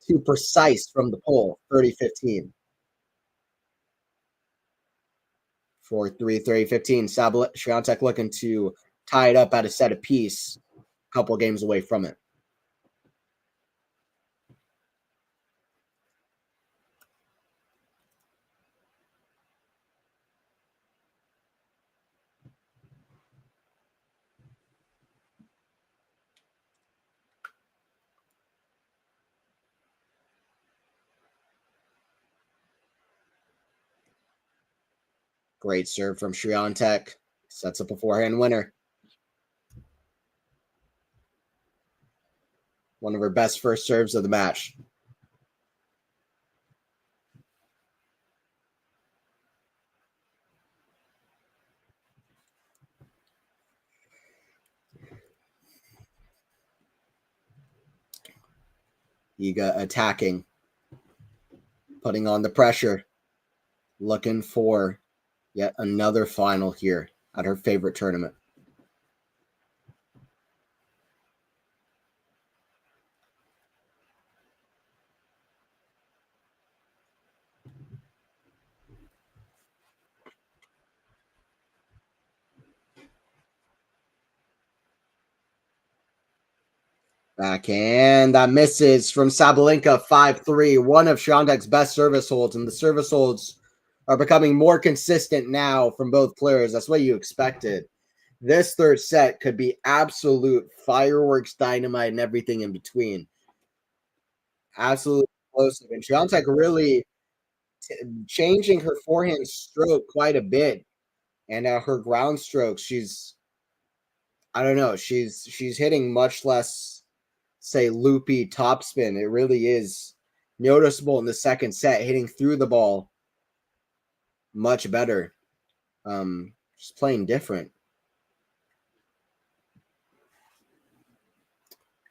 Speaker 1: too precise from the pole, 30-15. 4-3, 30-15. Swiatek looking to tie it up at a set apiece, a couple games away from it. Great serve from Swiatek. Sets up a forehand winner. One of her best first serves of the match. Iga attacking, putting on the pressure, looking for yet another final here at her favorite tournament. Backhand that misses from Sabalenka, 5-3. One of Swiatek's best service holds, and the service holds are becoming more consistent now from both players. That's what you expected. This third set could be absolute fireworks, dynamite, and everything in between. Absolutely explosive. And Swiatek really changing her forehand stroke quite a bit. And her ground stroke, I don't know, she's hitting much less, say, loopy topspin. It really is noticeable in the second set, hitting through the ball much better. Just playing different.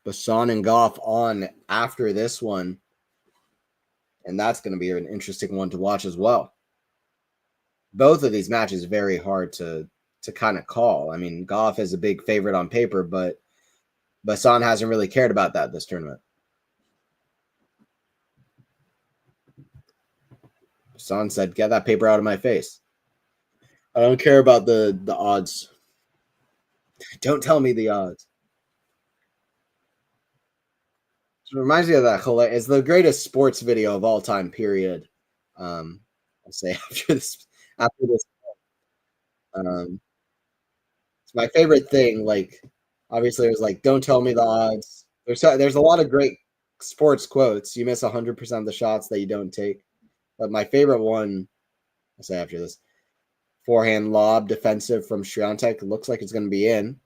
Speaker 1: Basson and Goff on after this one. And that's going to be an interesting one to watch as well. both of these matches very hard to kind of call. I mean, Goff is a big favorite on paper, but Son hasn't really cared about that this tournament. Son said, "Get that paper out of my face. I don't care about the odds. Don't tell me the odds." It reminds me of that. It's the greatest sports video of all time. Period. I'll say after this. After this, um, it's my favorite thing. Like, obviously, it was like, "Don't tell me the odds." There's a lot of great sports quotes. You miss 100% of the shots that you don't take. But my favorite one, I'll say after this, forehand lob defensive from Swiatek. Looks like it's going to be in.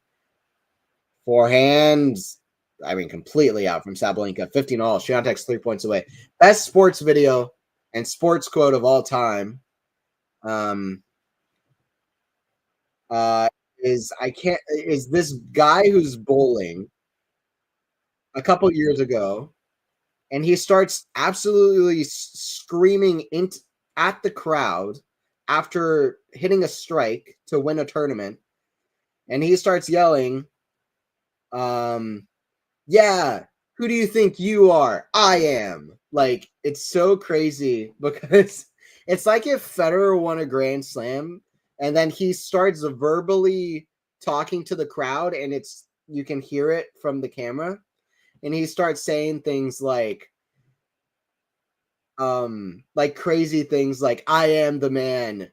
Speaker 1: Forehands, I mean, completely out from Sabalenka. 15 all. Swiatek's 3 points away. Best sports video and sports quote of all time. Um, is this guy who's bowling a couple years ago, and he starts absolutely screaming at the crowd after hitting a strike to win a tournament, and he starts yelling, "Yeah, who do you think you are? I am." Like, it's so crazy because it's like if Federer won a Grand Slam and then he starts verbally talking to the crowd, and you can hear it from the camera, and he starts saying things like crazy things like, "I am the man.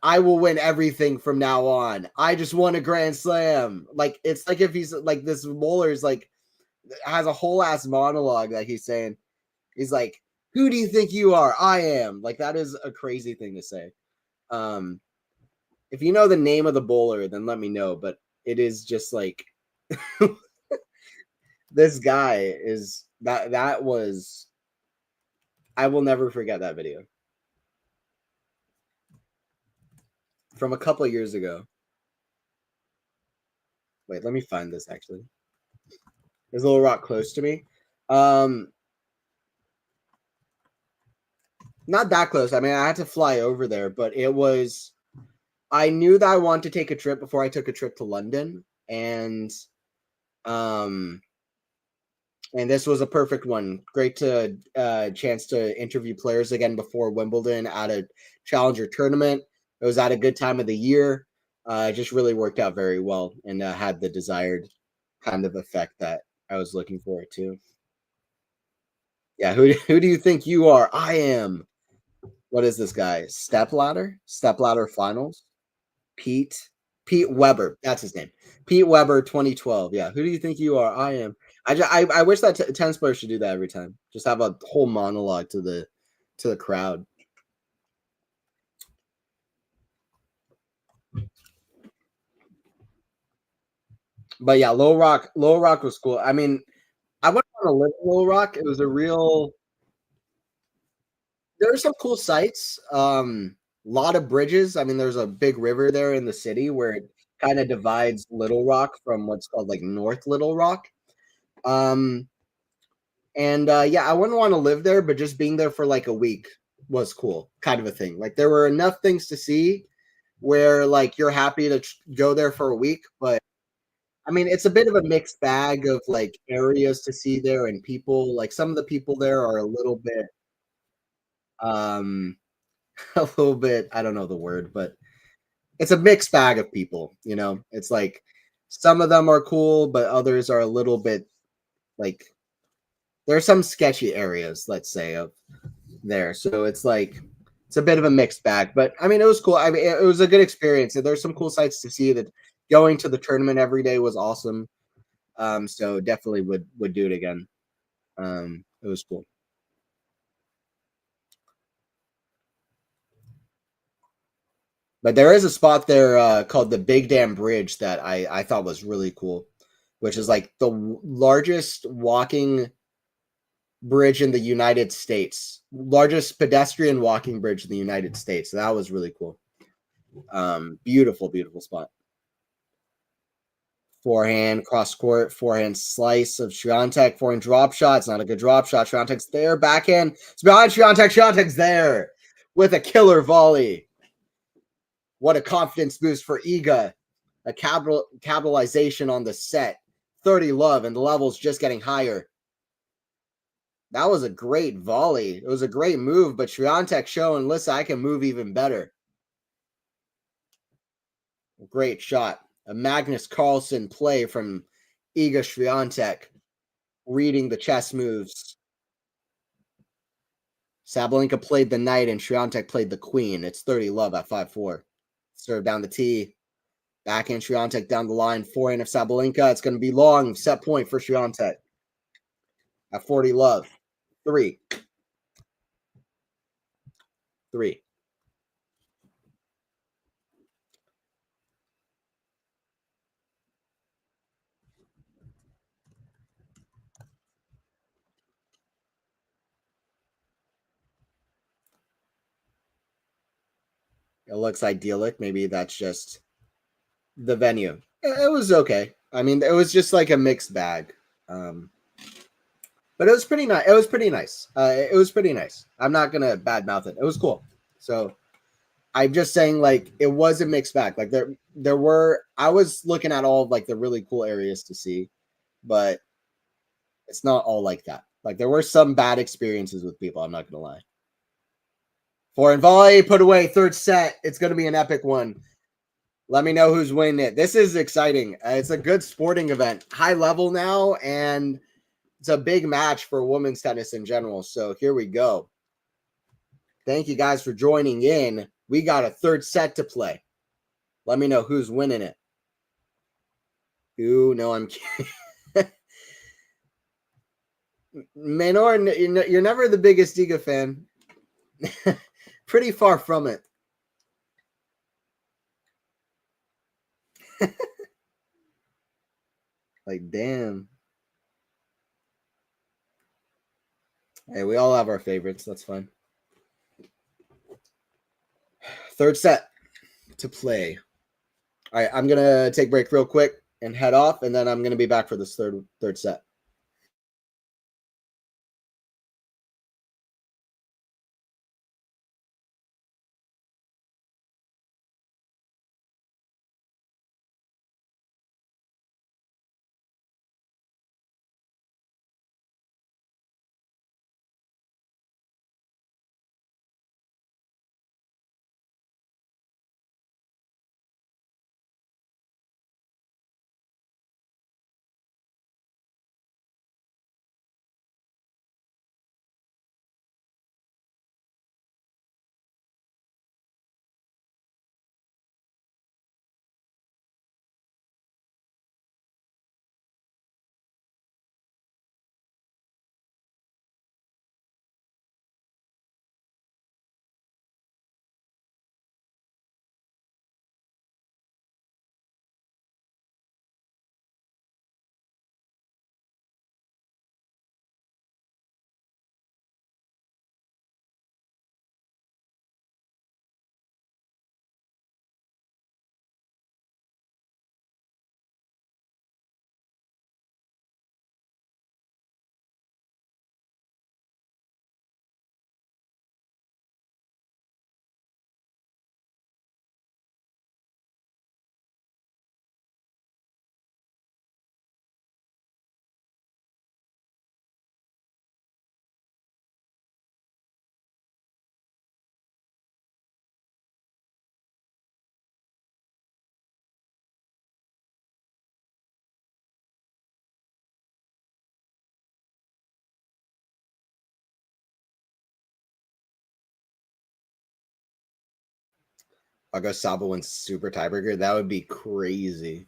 Speaker 1: I will win everything from now on. I just won a Grand Slam." Like, it's like if he's like, this bowler's like has a whole ass monologue that he's saying. He's like, "Who do you think you are? I am." Like, that is a crazy thing to say. Um, if you know the name of the bowler, then let me know. But it is just like this guy is that was. I will never forget that video from a couple of years ago. Wait, let me find this actually. There's a little rock close to me. Um, Not that close. I mean, I had to fly over there, but it was. I knew that I wanted to take a trip before I took a trip to London, um, and this was a perfect one. Great to chance to interview players again before Wimbledon at a challenger tournament. It was at a good time of the year. It just really worked out very well and had the desired kind of effect that I was looking for it to. Yeah, who do you think you are? I am. What is this guy? Step ladder finals. Pete Pete Weber. That's his name. Pete Weber, 2012. Yeah. Who do you think you are? I am. I wish that tennis players should do that every time. Just have a whole monologue to the crowd. But yeah, Low Rock was cool. I mean, I wouldn't want to live in Low Rock. It was a real. There are some cool sites. Lot of bridges. I mean, there's a big river there in the city where it kind of divides Little Rock from what's called like North Little Rock. Um, and yeah, I wouldn't want to live there, but just being there for like a week was cool, kind of a thing. Like, there were enough things to see where like you're happy to go there for a week, but I mean, it's a bit of a mixed bag of like areas to see there and people. Like, some of the people there are a little bit um a little bit, I don't know the word, but it's a mixed bag of people, you know. It's like some of them are cool, but others are a little bit like there are some sketchy areas, let's say, of there. So it's like it's a bit of a mixed bag. But I mean, it was cool. I mean, it was a good experience. There's some cool sites to see. That going to the tournament every day was awesome. So definitely would do it again. It was cool. But there is a spot there called the Big Dam Bridge that I thought was really cool, which is like the largest walking bridge in the United States, largest pedestrian walking bridge in the United States. So that was really cool. Beautiful, beautiful spot. Forehand, cross court, forehand slice of Swiatek, forehand drop shot. It's not a good drop shot. Swiatek's there, backhand. It's behind Swiatek. Swiatek's there with a killer volley. What a confidence boost for Iga. A capitalization on the set. 30 love, and the level's just getting higher. That was a great volley. It was a great move, but Swiatek showing, listen, I can move even better. Great shot. A Magnus Carlsen play from Iga Swiatek, reading the chess moves. Sabalenka played the knight and Swiatek played the queen. It's 30 love at 5-4. Serve down the tee. Backhand Swiatek down the line. Forehand of Sabalenka. It's going to be long. Set point for Swiatek at 40 love. 3. It looks idyllic. Maybe that's just the venue. It was okay. I mean, it was just like a mixed bag. But it was pretty nice. It was pretty nice. It was pretty nice. I'm not gonna badmouth it. It was cool. So I'm just saying, like, it was a mixed bag. Like there were. I was looking at all of like the really cool areas to see, but it's not all like that. Like there were some bad experiences with people. I'm not gonna lie. Forehand volley put away. Third set. It's gonna be an epic one. Let me know who's winning it. This is exciting. It's a good sporting event. High level now, and it's a big match for women's tennis in general. So here we go. Thank you guys for joining in. We got a third set to play. Let me know who's winning it. Ooh, no, I'm kidding. Manor, you're never the biggest Iga fan. Pretty far from it. Like, damn. Hey, we all have our favorites. That's fine. Third set to play. All right, I'm going to take a break real quick and head off, and then I'm going to be back for this third set. I'll go Saba wins super tiebreaker. That would be crazy.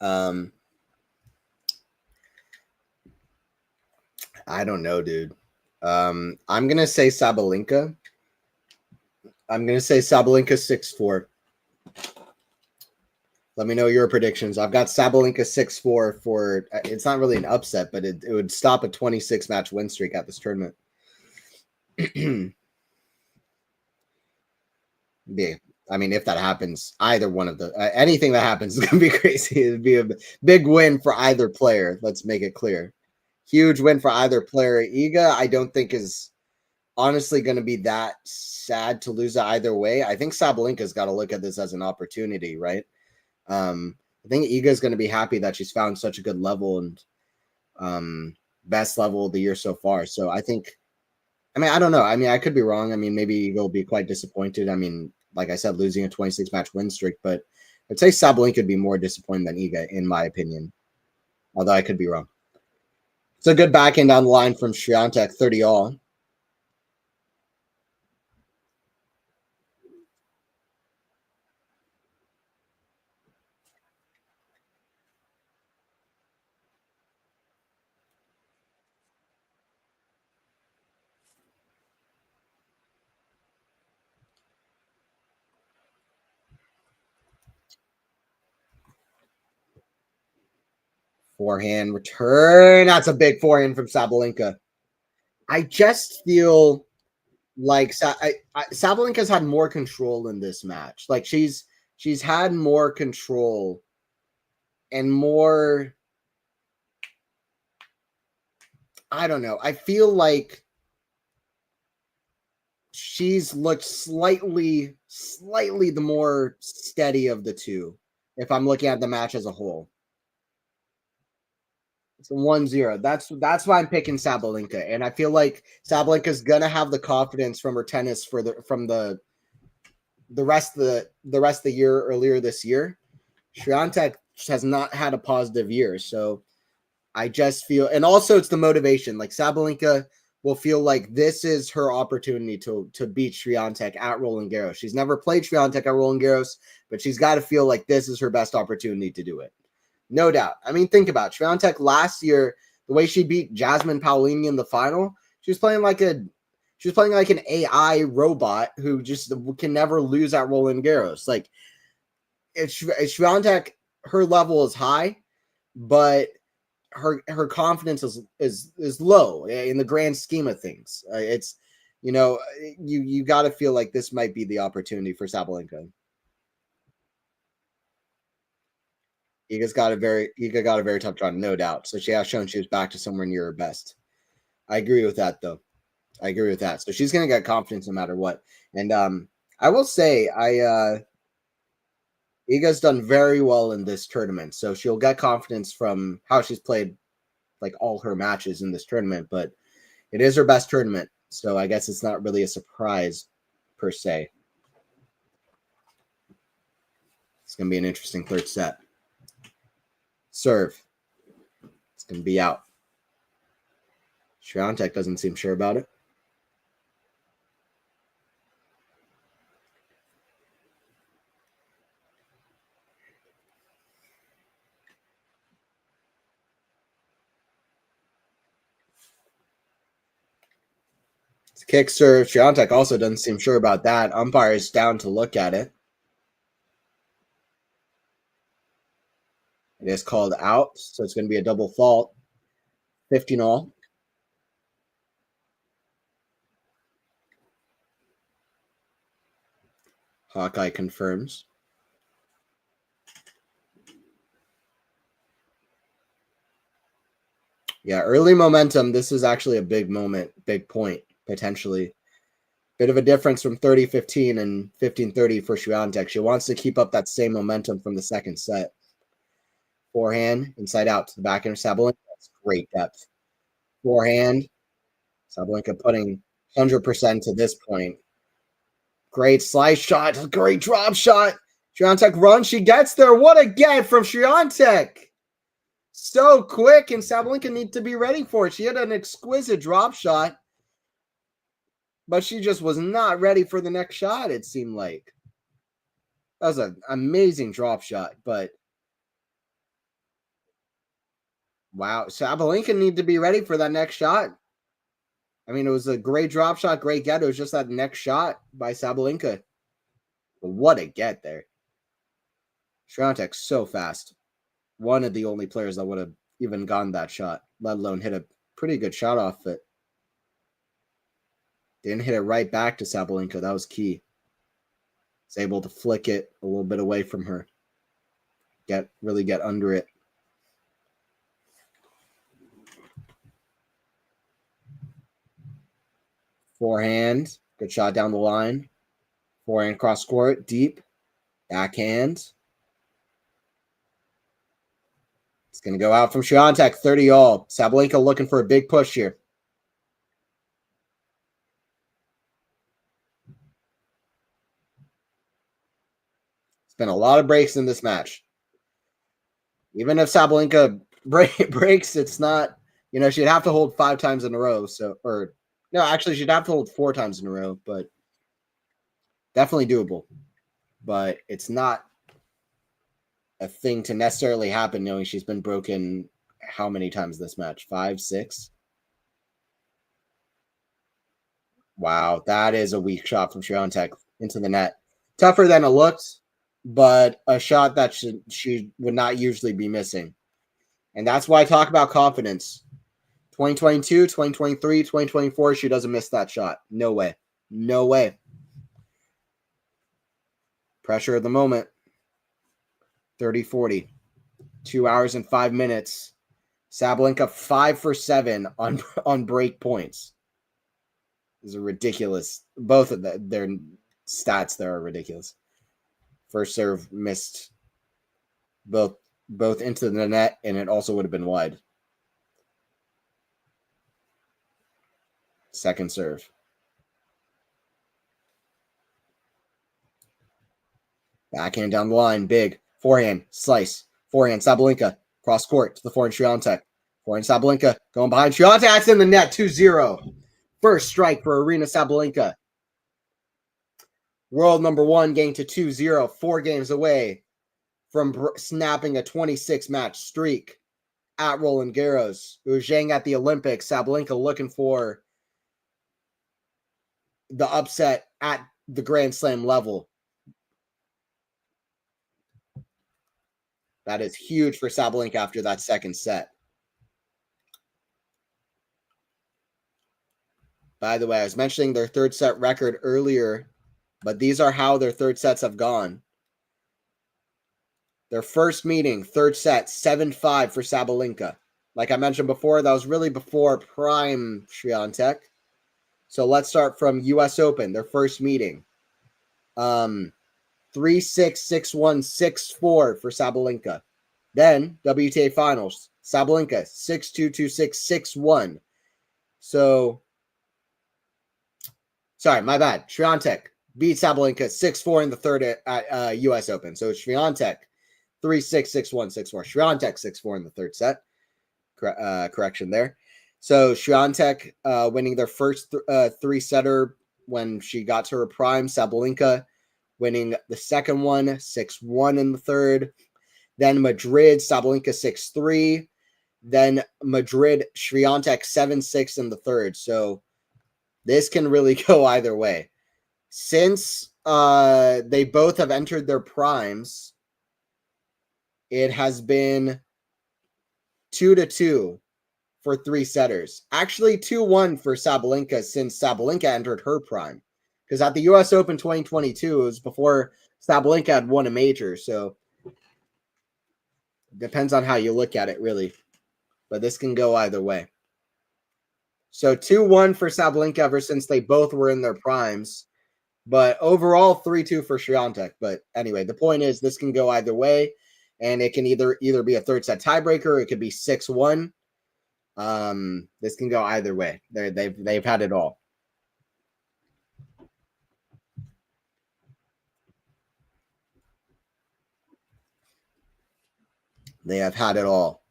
Speaker 1: I don't know, dude. I'm gonna say Sabalenka. I'm gonna say Sabalenka 6-4. Let me know your predictions. I've got Sabalenka 6-4 for. It's not really an upset, but it would stop a 26 match win streak at this tournament. Yeah. I mean, if that happens, either one of the anything that happens is gonna be crazy. It'd be a big win for either player. Let's make it clear. Huge win for either player. Iga, I don't think is honestly going to be that sad to lose it either way. I think Sabalenka's got to look at this as an opportunity, right? I think Iga's going to be happy that she's found such a good level and best level of the year so far. So I think, I mean, I don't know. I mean, I could be wrong. I mean, maybe Iga will be quite disappointed. I mean, like I said, losing a 26 match win streak, but I'd say Sabalenka would be more disappointed than Iga, in my opinion. Although I could be wrong. It's a good backhand down the line from Swiatek, 30 all. Forehand return. That's a big forehand from Sabalenka. I just feel like Sabalenka's had more control in this match. Like she's had more control and more. I don't know. I feel like she's looked slightly the more steady of the two. If I'm looking at the match as a whole, it's a 1-0. That's why I'm picking Sabalenka, and I feel like Sabalenka's gonna have the confidence from her tennis for the rest of the year earlier this year. Swiatek has not had a positive year, so I just feel, and also it's the motivation. Like Sabalenka will feel like this is her opportunity to beat Swiatek at Roland Garros. She's never played Swiatek at Roland Garros, but she's got to feel like this is her best opportunity to do it. No doubt. I mean, think about it. Swiatek last year, the way she beat Jasmine Paolini in the final. She was playing like an AI robot who just can never lose at Roland Garros. Like it's Swiatek, her level is high, but her confidence is low in the grand scheme of things. It's you got to feel like this might be the opportunity for Sabalenka. Iga got a very tough run, no doubt. So she has shown she was back to somewhere near her best. I agree with that though. I agree with that. So she's gonna get confidence no matter what. And I will say Iga's done very well in this tournament. So she'll get confidence from how she's played like all her matches in this tournament, but it is her best tournament. So I guess it's not really a surprise per se. It's gonna be an interesting third set. Serve. It's gonna be out. Swiatek doesn't seem sure about it. It's kick serve. Swiatek also doesn't seem sure about that. Umpire is down to look at it. It is called out, so it's going to be a double fault. 15 all. Hawkeye confirms. Yeah, early momentum. This is actually a big moment, big point, potentially. Bit of a difference from 30-15 and 15-30 for Swiatek. She wants to keep up that same momentum from the second set. Forehand, inside out to the backhand of Sabalenka. That's great depth. Forehand, Sabalenka putting 100% to this point. Great slice shot, great drop shot. Swiatek runs, she gets there. What a get from Swiatek! So quick, and Sabalenka needs to be ready for it. She had an exquisite drop shot, but she just was not ready for the next shot, it seemed like. That was an amazing drop shot, but wow, Sabalenka need to be ready for that next shot. I mean, it was a great drop shot, great get. It was just that next shot by Sabalenka. What a get there. Swiatek so fast. One of the only players that would have even gotten that shot, let alone hit a pretty good shot off it. Didn't hit it right back to Sabalenka. That was key. Was able to flick it a little bit away from her. Really get under it. Forehand. Good shot down the line. Forehand cross court. Deep. Backhand. It's going to go out from Swiatek. 30 all. Sabalenka looking for a big push here. It's been a lot of breaks in this match. Even if Sabalenka breaks, it's not, she'd have to hold 5 times in a row. No, actually, she'd have to hold 4 times in a row, but definitely doable. But it's not a thing to necessarily happen knowing she's been broken how many times this match? 5, 6? Wow, that is a weak shot from Swiatek into the net. Tougher than it looks, but a shot that she would not usually be missing. And that's why I talk about confidence. 2022, 2023, 2024, she doesn't miss that shot. No way. No way. Pressure of the moment. 30-40. 2 hours and 5 minutes. Sabalenka 5 for 7 on break points. These are ridiculous. Both of their stats there are ridiculous. First serve missed both into the net, and it also would have been wide. Second serve. Backhand down the line, big. Forehand, slice. Forehand, Sabalenka. Cross court to the forehand, Swiatek. Forehand, Sabalenka going behind. Swiatek's in the net, 2-0. First strike for Arena Sabalenka. World number 1 getting to 2-0, 4 games away from snapping a 26-match streak at Roland Garros. Zhang at the Olympics. Sabalenka looking for the upset at the Grand Slam level. That is huge for Sabalenka after that second set. By the way, I was mentioning their third set record earlier, but these are how their third sets have gone. Their first meeting, third set, 7-5 for Sabalenka. Like I mentioned before, that was really before prime Swiatek. So let's start from U.S. Open, their first meeting. 3-6, 6-1, 6-4 for Sabalenka. Then WTA Finals, Sabalenka 6-2, 2-6, 6-1. So, sorry, my bad. Swiatek beat Sabalenka 6-4 in the third at U.S. Open. So Swiatek 3-6, 6-1, 6-4. Swiatek 6-4 in the third set. Correction there. So Swiatek winning their first three-setter when she got to her prime. Sabalenka winning the second one, 6-1 in the third. Then Madrid, Sabalenka 6-3. Then Madrid, Swiatek 7-6 in the third. So this can really go either way. Since they both have entered their primes, it has been 2-2 for three setters. Actually, 2-1 for Sabalenka since Sabalenka entered her prime. Because at the U.S. Open 2022, it was before Sabalenka had won a major. So it depends on how you look at it, really. But this can go either way. So 2-1 for Sabalenka ever since they both were in their primes. But overall, 3-2 for Swiatek. But anyway, the point is this can go either way. And it can either be a third set tiebreaker, or it could be 6-1. This can go either way. They've had it all. They have had it all.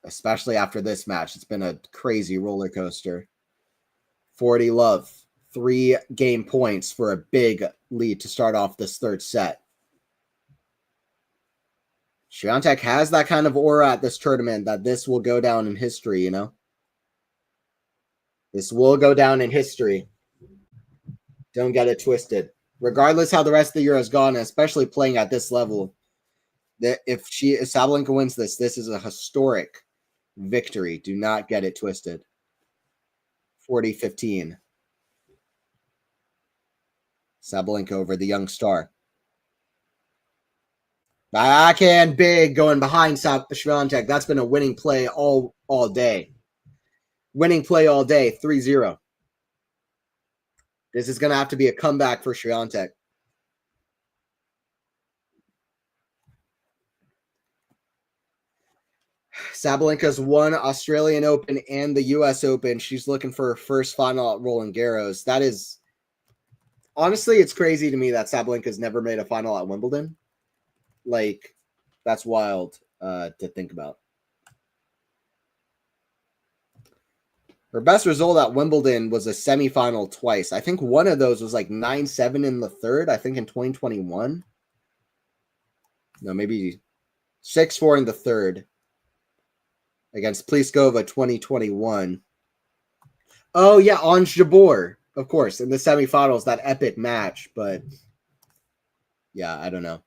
Speaker 1: Especially after this match. It's been a crazy roller coaster. 40 love. 3 game points for a big lead to start off this third set. Swiatek has that kind of aura at this tournament that this will go down in history, you know? This will go down in history. Don't get it twisted. Regardless how the rest of the year has gone, especially playing at this level, that if Sabalenka wins this is a historic victory. Do not get it twisted. 40-15. Sabalenka over the young star. Backhand big going behind Swiatek. That's been a winning play all day. Winning play all day, 3-0. This is going to have to be a comeback for Swiatek. Sabalenka's won Australian Open and the U.S. Open. She's looking for her first final at Roland Garros. That is, honestly, it's crazy to me that Sabalenka's never made a final at Wimbledon. Like, that's wild to think about. Her best result at Wimbledon was a semifinal twice. I think one of those was like 9-7 in the third, I think in 2021. No, maybe 6-4 in the third against Pliskova 2021. Oh, yeah, Ons Jabeur, of course, in the semifinals, that epic match. But, yeah, I don't know.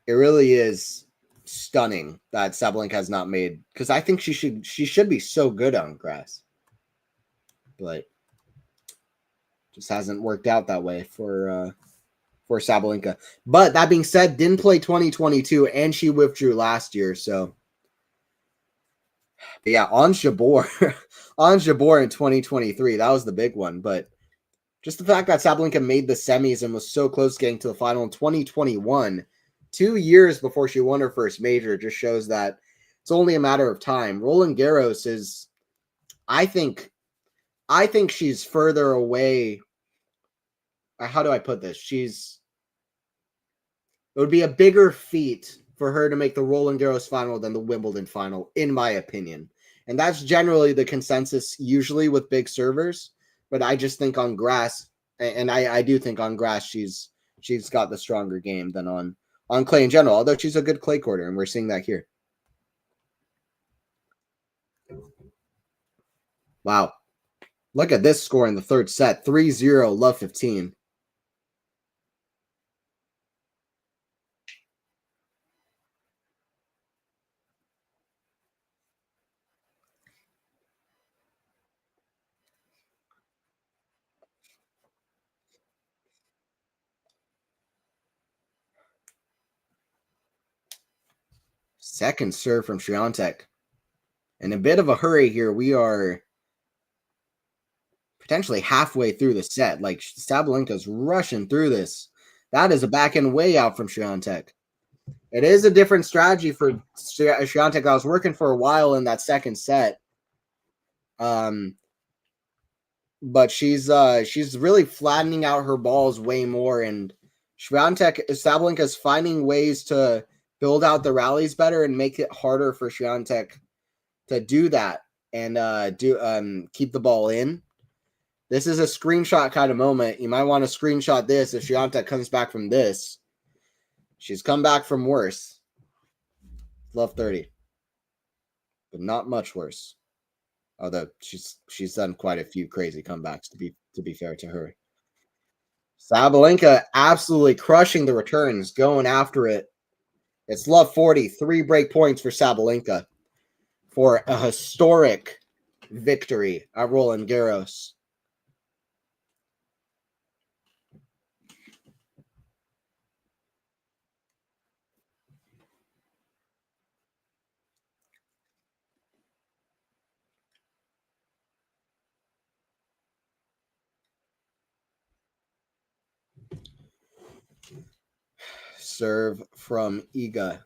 Speaker 1: It really is stunning that Sabalenka has not made, because I think she should be so good on grass, but just hasn't worked out that way for Sabalenka. But that being said, didn't play 2022 and she withdrew last year, so but yeah, Ons Jabeur Ons Jabeur in 2023, that was the big one. But just the fact that Sabalenka made the semis and was so close getting to the final in 2021, 2 years before she won her first major, just shows that it's only a matter of time. Roland Garros is, I think she's further away. How do I put this? It would be a bigger feat for her to make the Roland Garros final than the Wimbledon final, in my opinion. And that's generally the consensus usually with big servers. But I just think on grass, and I do think on grass she's got the stronger game than on clay in general, although she's a good clay courter, and we're seeing that here. Wow. Look at this score in the third set. 3-0, love 15. Second serve from Swiatek. In a bit of a hurry here. We are potentially halfway through the set. Like, Sabalenka's rushing through this. That is a backhand way out from Swiatek. It is a different strategy for Swiatek. I was working for a while in that second set. But she's really flattening out her balls way more, and Sabalenka is finding ways to build out the rallies better and make it harder for Swiatek to do that and keep the ball in. This is a screenshot kind of moment. You might want to screenshot this if Swiatek comes back from this. She's come back from worse. Love 30. But not much worse. Although she's done quite a few crazy comebacks to be fair to her. Sabalenka absolutely crushing the returns, going after it. It's love 40, 3 break points for Sabalenka for a historic victory at Roland Garros. Serve from Iga.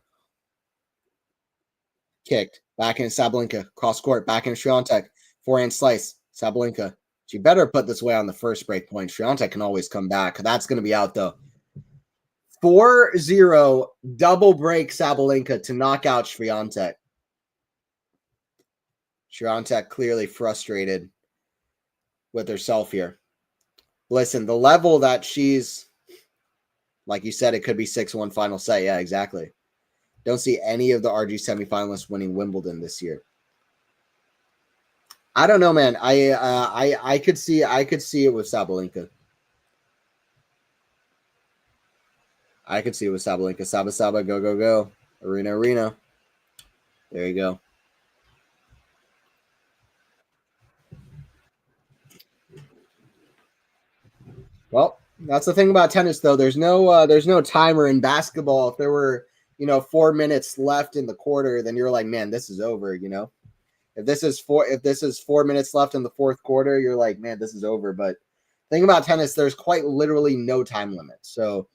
Speaker 1: Kicked. Back in Sabalenka. Cross court. Back in Swiatek. Forehand slice. Sabalenka. She better put this way on the first break point. Swiatek can always come back. That's going to be out, though. 4-0 double break Sabalenka to knock out Swiatek. Swiatek clearly frustrated with herself here. Listen, the level that she's, like you said, it could be 6-1 final set. Yeah, exactly. Don't see any of the RG semifinalists winning Wimbledon this year. I don't know, man. I could see it with Sabalenka. I could see it with Sabalenka. Saba, go, go, go. Arena. There you go. Well, that's the thing about tennis, though. There's no timer in basketball. If there were 4 minutes left in the quarter, then you're like, man, this is over. If this is 4 minutes left in the fourth quarter, you're like, man, this is over. But thing about tennis, there's quite literally no time limit. So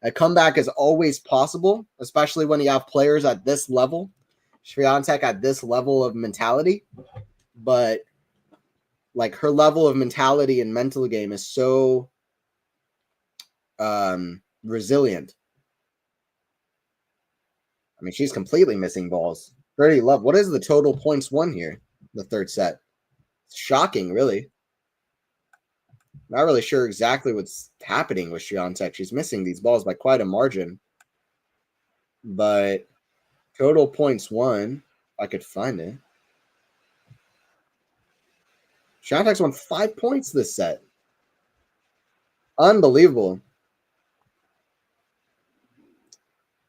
Speaker 1: a comeback is always possible, especially when you have players at this level, Swiatek at this level of mentality. But like her level of mentality and mental game is so resilient. I mean, she's completely missing balls. 30 love. What is the total points won here? The third set. It's shocking, really. Not really sure exactly what's happening with Swiatek. She's missing these balls by quite a margin. But total points won, if I could find it. Swiatek's won 5 points this set. Unbelievable.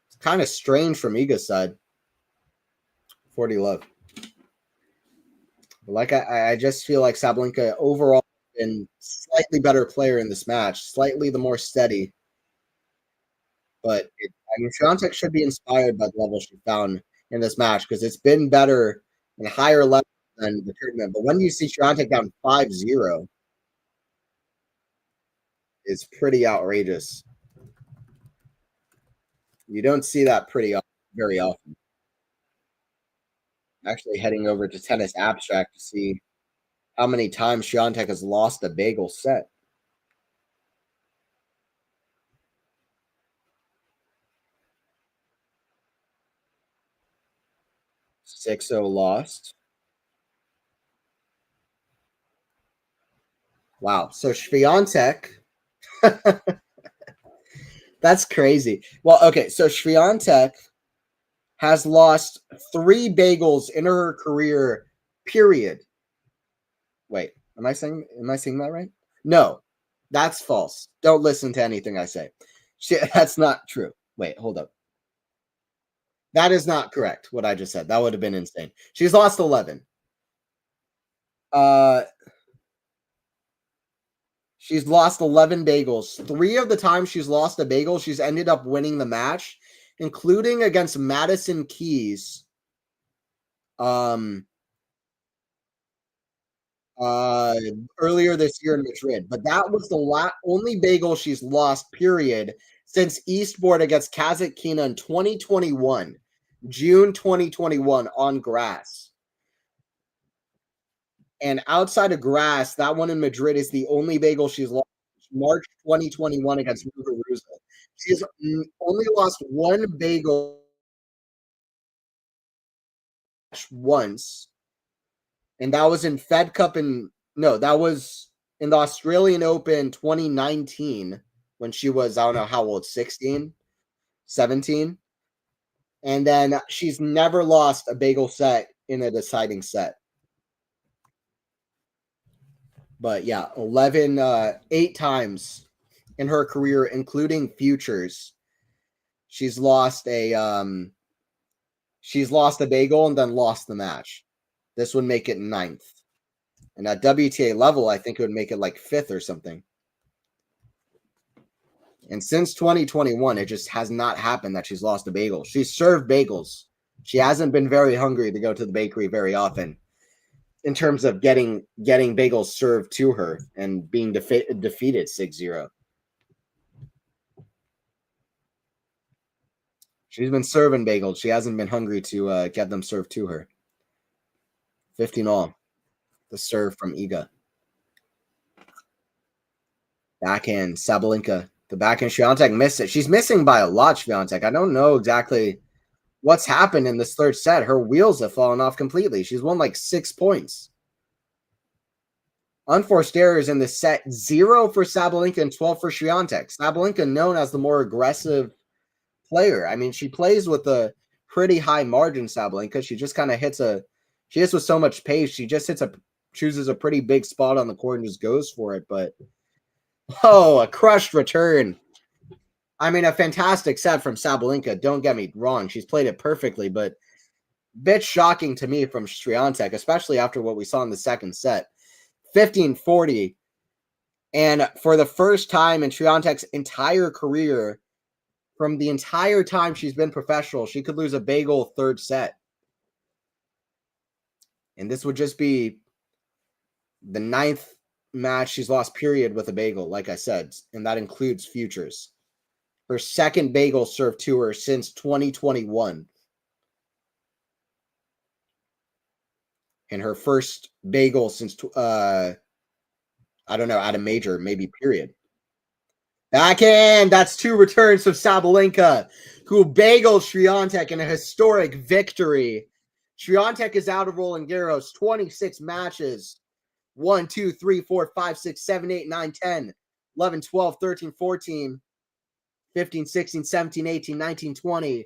Speaker 1: It's kind of strange from Iga's side. 40 love. Like I just feel like Sabalenka overall been slightly better player in this match, slightly the more steady. But I mean, Swiatek should be inspired by the level she found in this match because it's been better and higher level than the tournament. But when you see Swiatek down 5-0, it's pretty outrageous. You don't see that very often. Actually, heading over to Tennis Abstract to see how many times Swiatek has lost a bagel set. 6-0 lost. Wow. So Swiatek, that's crazy. Well, okay. So Swiatek has lost 3 bagels in her career, period. Wait, am I saying that right? No, that's false. Don't listen to anything I say. That's not true. Wait, hold up. That is not correct, what I just said. That would have been insane. She's lost 11. Uh, she's lost 11 bagels. 3 of the times she's lost a bagel, she's ended up winning the match, including against Madison Keys. Earlier this year in Madrid, but that was the only bagel she's lost, period, since Eastbourne against Kazakhina in 2021, June 2021 on grass. And outside of grass, that one in Madrid is the only bagel she's lost. March 2021 against Muguruza. She's only lost one bagel once, and that was in Fed Cup that was in the Australian Open 2019 when she was, I don't know how old, 16, 17. And then she's never lost a bagel set in a deciding set. But yeah, 8 times in her career, including futures, she's lost a bagel and then lost the match. This would make it 9th. And at WTA level, I think it would make it like 5th or something. And since 2021, it just has not happened that she's lost a bagel. She's served bagels. She hasn't been very hungry to go to the bakery very often in terms of getting bagels served to her and being defeated 6-0. She's been serving bagels. She hasn't been hungry to get them served to her. 15 all. The serve from Iga. Backhand, Sabalenka. The backhand, Swiatek missed it. She's missing by a lot, Swiatek. I don't know exactly what's happened in this third set. Her wheels have fallen off completely. She's won like 6 points. Unforced errors in the set, 0 for Sabalenka and 12 for Swiatek. Sabalenka known as the more aggressive player. I mean, she plays with a pretty high margin, Sabalenka. She just kind of hits with so much pace. She just chooses a pretty big spot on the court and just goes for it. But, a crushed return. I mean, a fantastic set from Sabalenka. Don't get me wrong. She's played it perfectly, but bit shocking to me from Swiatek, especially after what we saw in the second set. 15-40. And for the first time in Swiatek's entire career, from the entire time she's been professional, she could lose a bagel third set. And this would just be the 9th match she's lost, period, with a bagel, like I said. And that includes futures. Her second bagel served to her since 2021. And her first bagel since, I don't know, at a major, maybe, period. Backhand! That's 2 returns from Sabalenka, who bageled Swiatek in a historic victory. Swiatek is out of Roland Garros, 26 matches. 1, 2, 3, 4, 5, 6, 7, 8, 9, 10, 11, 12, 13, 14, 15, 16, 17, 18, 19, 20,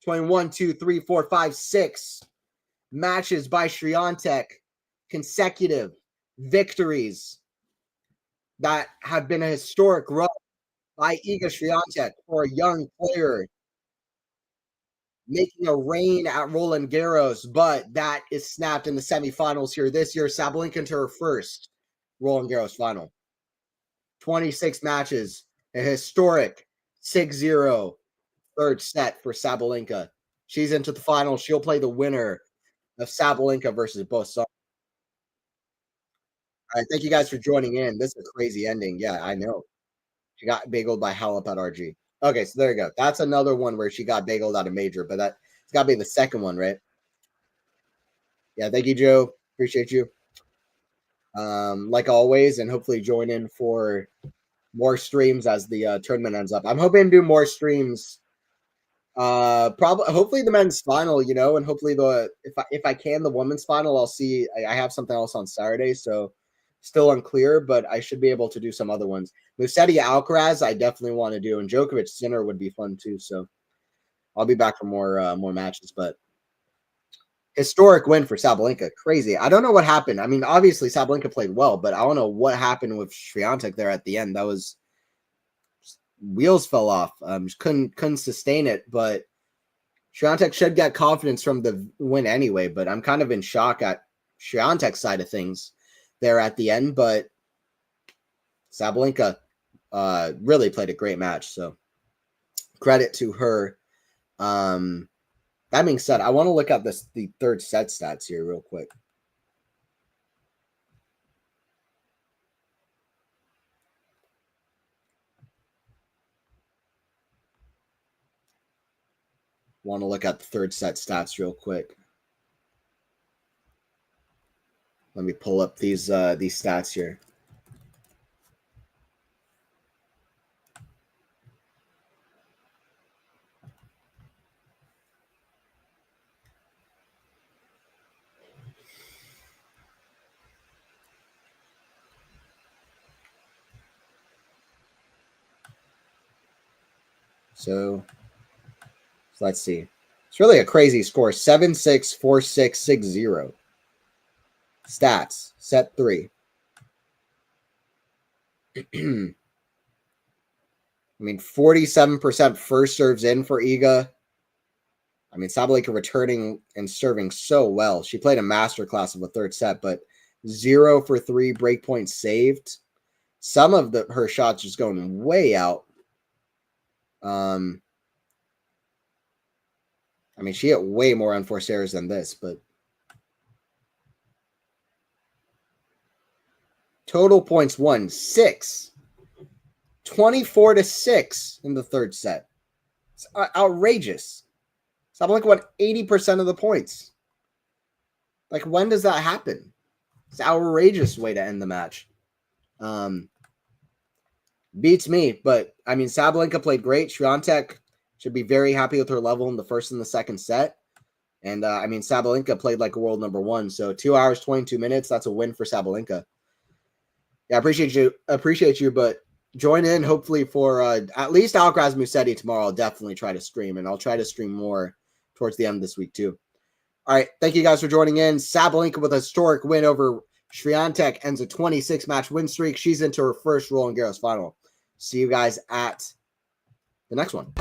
Speaker 1: 21, 2, 3, 4, 5, 6 matches by Swiatek. Consecutive victories that have been a historic run by Iga Swiatek for a young player making a reign at Roland Garros, but that is snapped in the semifinals here this year. Sabalenka into her first Roland Garros final. 26 matches, a historic 6-0 third set for Sabalenka. She's into the final. She'll play the winner of Sabalenka versus Bossar. All right, thank you guys for joining in. This is a crazy ending. Yeah, I know. She got bageled by Halep at RG. Okay, so there you go. That's another one where she got bageled at a major, but it's got to be the second one, right? Yeah, thank you, Joe. Appreciate you. Like always, and hopefully join in for more streams as the tournament ends up. I'm hoping to do more streams. Probably, hopefully the men's final, and hopefully if I can the women's final. I'll see. I have something else on Saturday, so still unclear, but I should be able to do some other ones. Musetti Alcaraz, I definitely want to do, and Djokovic Sinner would be fun too. So I'll be back for more matches, but historic win for Sabalenka. Crazy. I don't know what happened. I mean, obviously Sabalenka played well, but I don't know what happened with Swiatek there at the end. That was wheels fell off. Couldn't sustain it, but Swiatek should get confidence from the win anyway. But I'm kind of in shock at Swiatek's side of things there at the end. But Sabalenka really played a great match, so credit to her. That being said, I want to look at the third set stats here real quick. Want to look at the third set stats real quick. Let me pull up these stats here. So let's see. It's really a crazy score. 7-6, 4-6, 6-0. Stats. Set 3. I mean, 47% first serves in for Iga. I mean, Sabalenka returning and serving so well. She played a masterclass of a third set, but 0 for 3 breakpoints saved. Some of her shots just going way out. I mean, she hit way more unforced errors than this, but total points won 6. 24-6 in the third set. It's outrageous. Sabalenka won 80% of the points. Like, when does that happen? It's an outrageous way to end the match. Beats me, but I mean, Sabalenka played great. Swiatek should be very happy with her level in the first and the second set. And I mean, Sabalenka played like a world number 1. So 2 hours, 22 minutes. That's a win for Sabalenka. Yeah, I appreciate you, but join in hopefully for at least Alcaraz Musetti tomorrow. I'll definitely try to stream, and I'll try to stream more towards the end of this week too. All right, thank you guys for joining in. Sabalenka with a historic win over Swiatek ends a 26-match win streak. She's into her first Roland Garros final. See you guys at the next one.